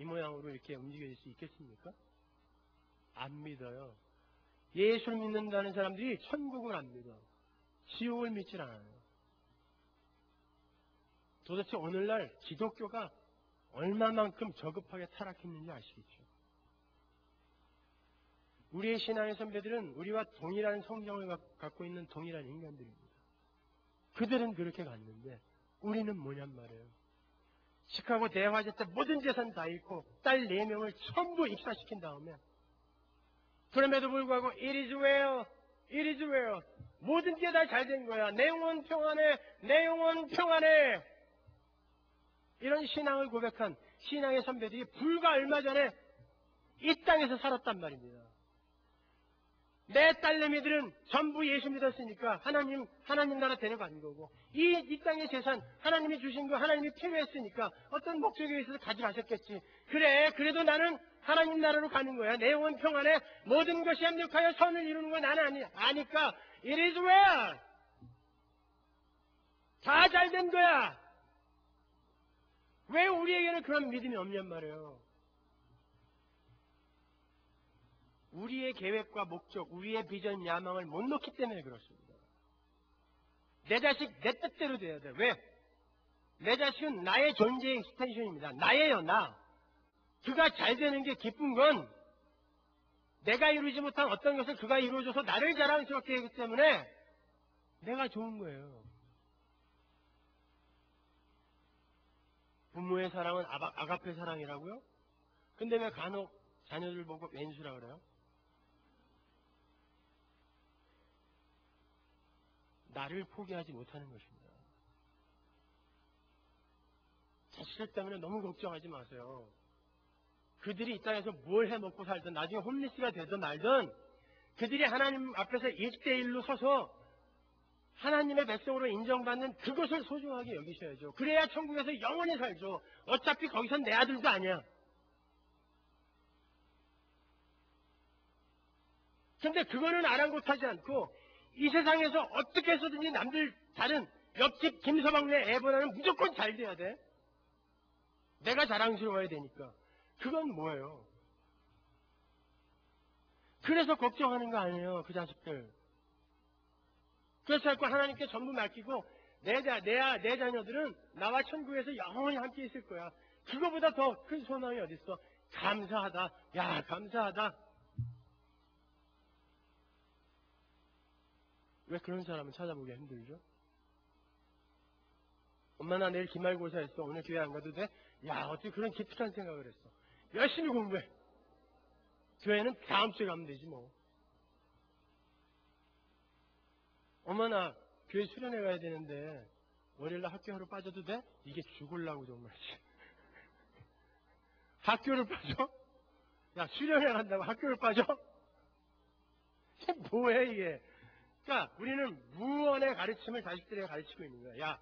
모양으로 이렇게 움직여질 수 있겠습니까? 안 믿어요. 예수를 믿는다는 사람들이 천국을 안 믿어. 지옥을 믿질 않아요. 도대체 오늘날 기독교가 얼마만큼 저급하게 타락했는지 아시겠죠? 우리의 신앙의 선배들은 우리와 동일한 성경을 갖고 있는 동일한 인간들입니다. 그들은 그렇게 갔는데 우리는 뭐냔 말이에요. 시카고 대화제 때 모든 재산 다 잃고 딸 4명을 전부 입사시킨 다음에 그럼에도 불구하고 it is well 모든 게 다 잘 된 거야. 내 영혼 평안해. 내 영혼 평안해. 이런 신앙을 고백한 신앙의 선배들이 불과 얼마 전에 이 땅에서 살았단 말입니다. 내 딸내미들은 전부 예수 믿었으니까 하나님 나라 데려간 거고, 이 땅의 재산 하나님이 주신 거 하나님이 필요했으니까 어떤 목적에 있어서 가져가셨겠지. 그래, 그래도 나는 하나님 나라로 가는 거야. 내 영혼 평안에 모든 것이 합력하여 선을 이루는 건 나는 아니까 it is well. 다 잘 된 거야. 왜 우리에게는 그런 믿음이 없냔 말이에요. 우리의 계획과 목적, 우리의 비전, 야망을 못 놓기 때문에 그렇습니다. 내 자식 내 뜻대로 돼야 돼. 왜? 내 자식은 나의 존재의 익스텐션입니다. 나예요, 나. 그가 잘 되는 게 기쁜 건 내가 이루지 못한 어떤 것을 그가 이루어줘서 나를 자랑스럽게 하기 때문에 내가 좋은 거예요. 부모의 사랑은 아가페 사랑이라고요? 근데 왜 간혹 자녀들 보고 왼수라 그래요? 나를 포기하지 못하는 것입니다. 자식들 때문에 너무 걱정하지 마세요. 그들이 이 땅에서 뭘 해먹고 살든 나중에 홈리스가 되든 말든 그들이 하나님 앞에서 1대1로 서서 하나님의 백성으로 인정받는 그것을 소중하게 여기셔야죠. 그래야 천국에서 영원히 살죠. 어차피 거기선 내 아들도 아니야. 근데 그거는 아랑곳하지 않고 이 세상에서 어떻게 해서든지 남들 다른 옆집 김서방네 애보다는 무조건 잘 돼야 돼. 내가 자랑스러워야 되니까. 그건 뭐예요? 그래서 걱정하는 거 아니에요, 그 자식들. 그래서 자꾸 하나님께 전부 맡기고 내 자녀들은 나와 천국에서 영원히 함께 있을 거야. 그거보다 더 큰 소망이 어딨어? 감사하다. 야, 감사하다. 왜 그런 사람은 찾아보기가 힘들죠? 엄마 나 내일 기말고사 했어. 오늘 교회 안 가도 돼? 야, 어떻게 그런 기특한 생각을 했어. 열심히 공부해. 교회는 다음 주에 가면 되지 뭐. 엄마 나 교회 수련회 가야 되는데 월요일날 학교로 빠져도 돼? 이게 죽을라고 정말이지. 학교를 빠져? 야, 수련회 간다고 학교를 빠져? 이게 뭐야 이게. 그러니까 우리는 무언의 가르침을 자식들에게 가르치고 있는 거야. 야,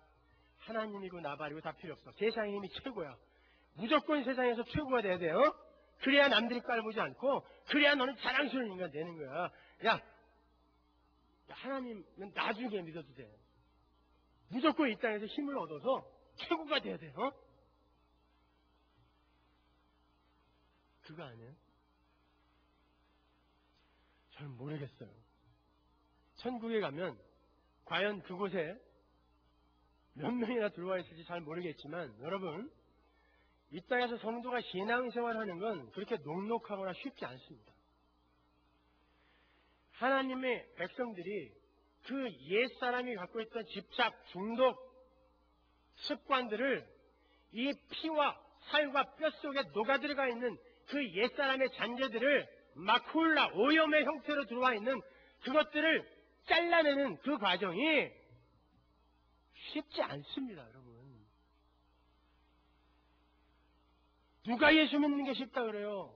하나님이고 나발이고 다 필요 없어. 세상의 힘이 최고야. 무조건 세상에서 최고가 돼야 돼. 그래야 남들이 깔보지 않고 그래야 너는 자랑스러운 인간 되는 거야. 야, 하나님은 나중에 믿어도 돼. 무조건 이 땅에서 힘을 얻어서 최고가 돼야 돼. 그거 아니에요? 잘 모르겠어요. 천국에 가면 과연 그곳에 몇 명이나 들어와 있을지 잘 모르겠지만 여러분, 이 땅에서 성도가 신앙생활하는 건 그렇게 녹록하거나 쉽지 않습니다. 하나님의 백성들이 그 옛사람이 갖고 있던 집착, 중독, 습관들을 이 피와 살과 뼛속에 녹아들어가 있는 그 옛사람의 잔재들을 마쿨라, 오염의 형태로 들어와 있는 그것들을 잘라내는 그 과정이 쉽지 않습니다, 여러분. 누가 예수 믿는 게 쉽다 그래요?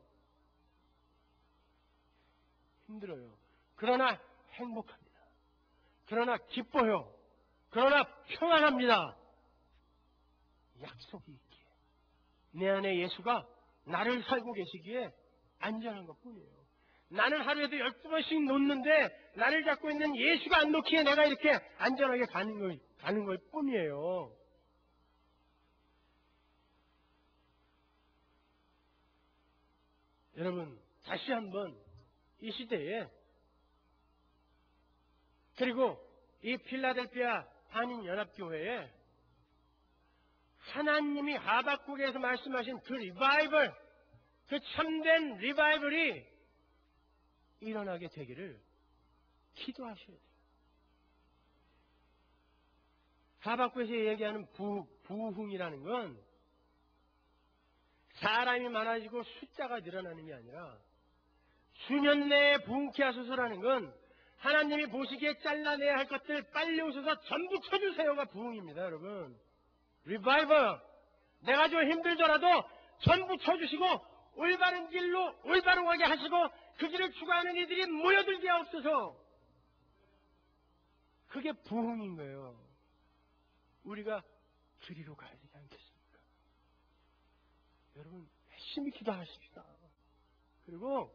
힘들어요. 그러나 행복합니다. 그러나 기뻐요. 그러나 평안합니다. 약속이 있기에. 내 안에 예수가 나를 살고 계시기에 안전한 것뿐이에요. 나는 하루에도 12번씩 놓는데 나를 잡고 있는 예수가 안 놓기에 내가 이렇게 안전하게 가는 걸 뿐이에요. 여러분, 다시 한번 이 시대에 그리고 이 필라델피아 한인연합교회에 하나님이 하박국에서 말씀하신 그 리바이벌, 그 참된 리바이벌이 일어나게 되기를 기도하셔야 돼요. 하박국에서 얘기하는 부흥이라는 건 사람이 많아지고 숫자가 늘어나는 게 아니라 수년 내에 부흥케 하소서라는 건 하나님이 보시기에 잘라내야 할 것들 빨리 오셔서 전부 쳐주세요가 부흥입니다, 여러분. 리바이벌. 내가 좀 힘들더라도 전부 쳐주시고 올바른 길로 올바로 가게 하시고 그 길을 추구하는 이들이 모여들게 하옵소서. 그게 부흥인 거예요. 우리가 그리로 가야 되지 않겠습니까? 여러분, 열심히 기도하십시다. 그리고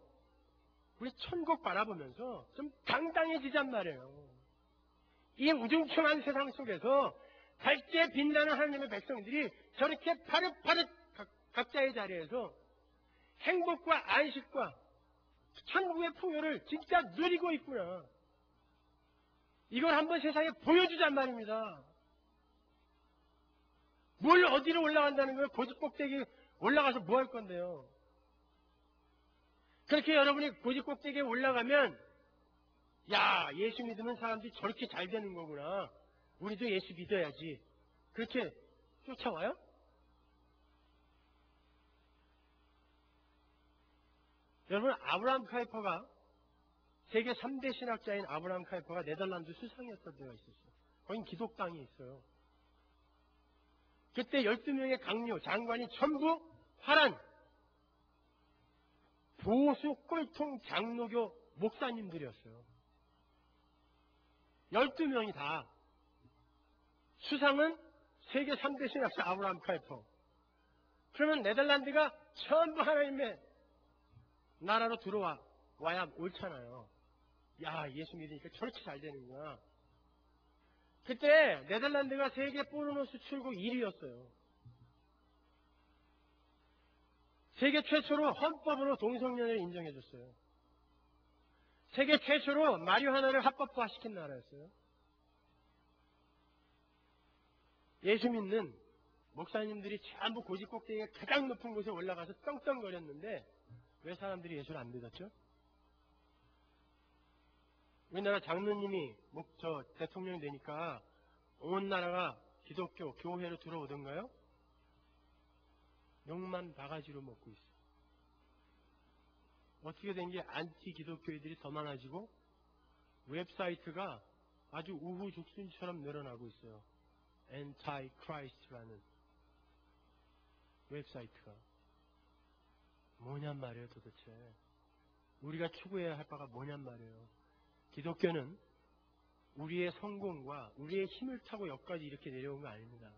우리 천국 바라보면서 좀 당당해지잔 말이에요. 이 우중충한 세상 속에서 밝게 빛나는 하나님의 백성들이 저렇게 파릇파릇 각자의 자리에서 행복과 안식과 천국의 풍요를 진짜 누리고 있구나. 이걸 한번 세상에 보여주잔 말입니다. 뭘 어디로 올라간다는 거예요? 고집 꼭대기 올라가서 뭐 할 건데요? 그렇게 여러분이 고집 꼭대기에 올라가면 야, 예수 믿으면 사람들이 저렇게 잘 되는 거구나. 우리도 예수 믿어야지. 그렇게 쫓아와요? 여러분, 아브라함 카이퍼가 세계 3대 신학자인 아브라함 카이퍼가 네덜란드 수상이었던 데가 있었어요. 거긴 기독당이 있어요. 그때 12명의 강요, 장관이 전부 파란 보수 꼴통 장로교 목사님들이었어요. 12명이 다. 수상은 세계 3대 신학자 아브라함 카이퍼. 그러면 네덜란드가 전부 하나님의 나라로 들어와야 옳잖아요. 야, 예수 믿으니까 저렇게 잘 되는구나. 그때 네덜란드가 세계 포르노 수출국 1위였어요. 세계 최초로 헌법으로 동성연애를 인정해줬어요. 세계 최초로 마리화나를 합법화시킨 나라였어요. 예수 믿는 목사님들이 전부 고지 꼭대기에 가장 높은 곳에 올라가서 떵떵거렸는데 왜 사람들이 예수를 안 믿었죠? 우리나라 장로님이 대통령이 되니까 온 나라가 기독교 교회로 들어오던가요? 욕만 바가지로 먹고 있어. 어떻게 된 게 안티 기독교인들이 더 많아지고 웹사이트가 아주 우후죽순처럼 늘어나고 있어요. Antichrist라는 웹사이트가. 뭐냔 말이에요 도대체. 우리가 추구해야 할 바가 뭐냔 말이에요. 기독교는 우리의 성공과 우리의 힘을 타고 여기까지 이렇게 내려온 거 아닙니다.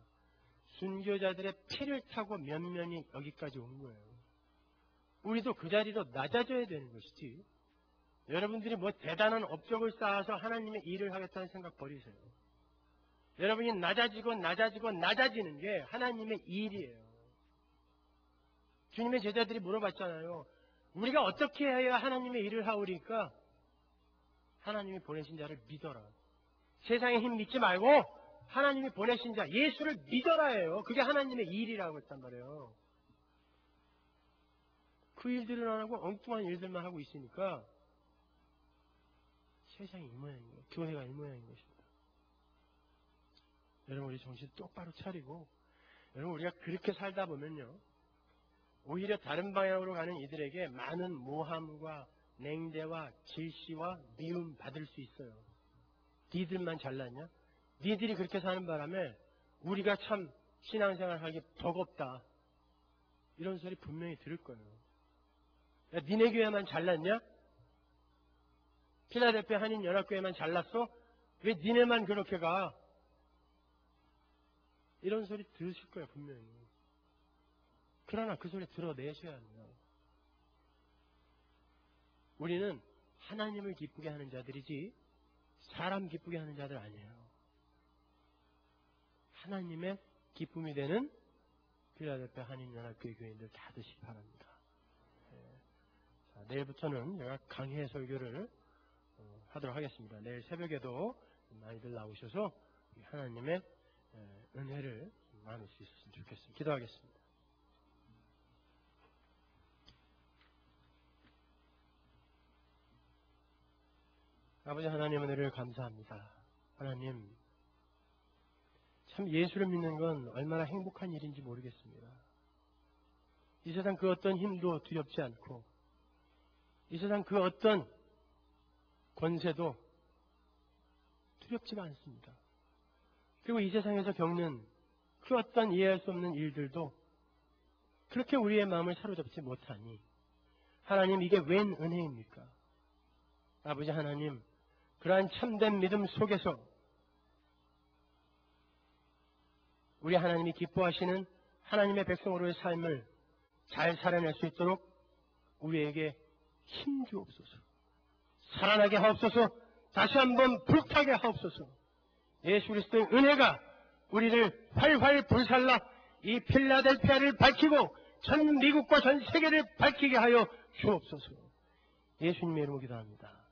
순교자들의 피를 타고 면면이 여기까지 온 거예요. 우리도 그 자리로 낮아져야 되는 것이지. 여러분들이 뭐 대단한 업적을 쌓아서 하나님의 일을 하겠다는 생각 버리세요. 여러분이 낮아지는 게 하나님의 일이에요. 주님의 제자들이 물어봤잖아요. 우리가 어떻게 해야 하나님의 일을 하오리까? 하나님이 보내신 자를 믿어라. 세상의 힘 믿지 말고 하나님이 보내신 자, 예수를 믿어라예요. 그게 하나님의 일이라고 했단 말이에요. 그 일들을 안 하고 엉뚱한 일들만 하고 있으니까 세상이 이 모양인 거예요. 교회가 이 모양인 것입니다. 여러분 우리 정신 똑바로 차리고 여러분 우리가 그렇게 살다 보면요. 오히려 다른 방향으로 가는 이들에게 많은 모함과 냉대와 질시와 미움 받을 수 있어요. 니들만 잘났냐? 니들이 그렇게 사는 바람에 우리가 참 신앙생활 하기 버겁다. 이런 소리 분명히 들을 거예요. 야, 니네 교회만 잘났냐? 필라델피아 한인연합교회만 잘났어? 왜 니네만 그렇게 가? 이런 소리 들으실 거예요, 분명히. 그러나 그 소리 들어내셔야 합니다. 우리는 하나님을 기쁘게 하는 자들이지 사람 기쁘게 하는 자들 아니에요. 하나님의 기쁨이 되는 필라델피아 한인연합교회 교인들 다 되시기 바랍니다. 자, 내일부터는 제가 강해 설교를 하도록 하겠습니다. 내일 새벽에도 많이들 나오셔서 하나님의 은혜를 나눌 수 있었으면 좋겠습니다. 기도하겠습니다. 아버지 하나님 은혜를 감사합니다. 하나님 참 예수를 믿는 건 얼마나 행복한 일인지 모르겠습니다. 이 세상 그 어떤 힘도 두렵지 않고 이 세상 그 어떤 권세도 두렵지가 않습니다. 그리고 이 세상에서 겪는 그 어떤 이해할 수 없는 일들도 그렇게 우리의 마음을 사로잡지 못하니 하나님 이게 웬 은혜입니까? 아버지 하나님 그러한 참된 믿음 속에서 우리 하나님이 기뻐하시는 하나님의 백성으로의 삶을 잘 살아낼 수 있도록 우리에게 힘 주옵소서. 살아나게 하옵소서. 다시 한번 불타게 하옵소서. 예수 그리스도의 은혜가 우리를 활활 불살라 이 필라델피아를 밝히고 전 미국과 전 세계를 밝히게 하여 주옵소서. 예수님의 이름으로 기도합니다.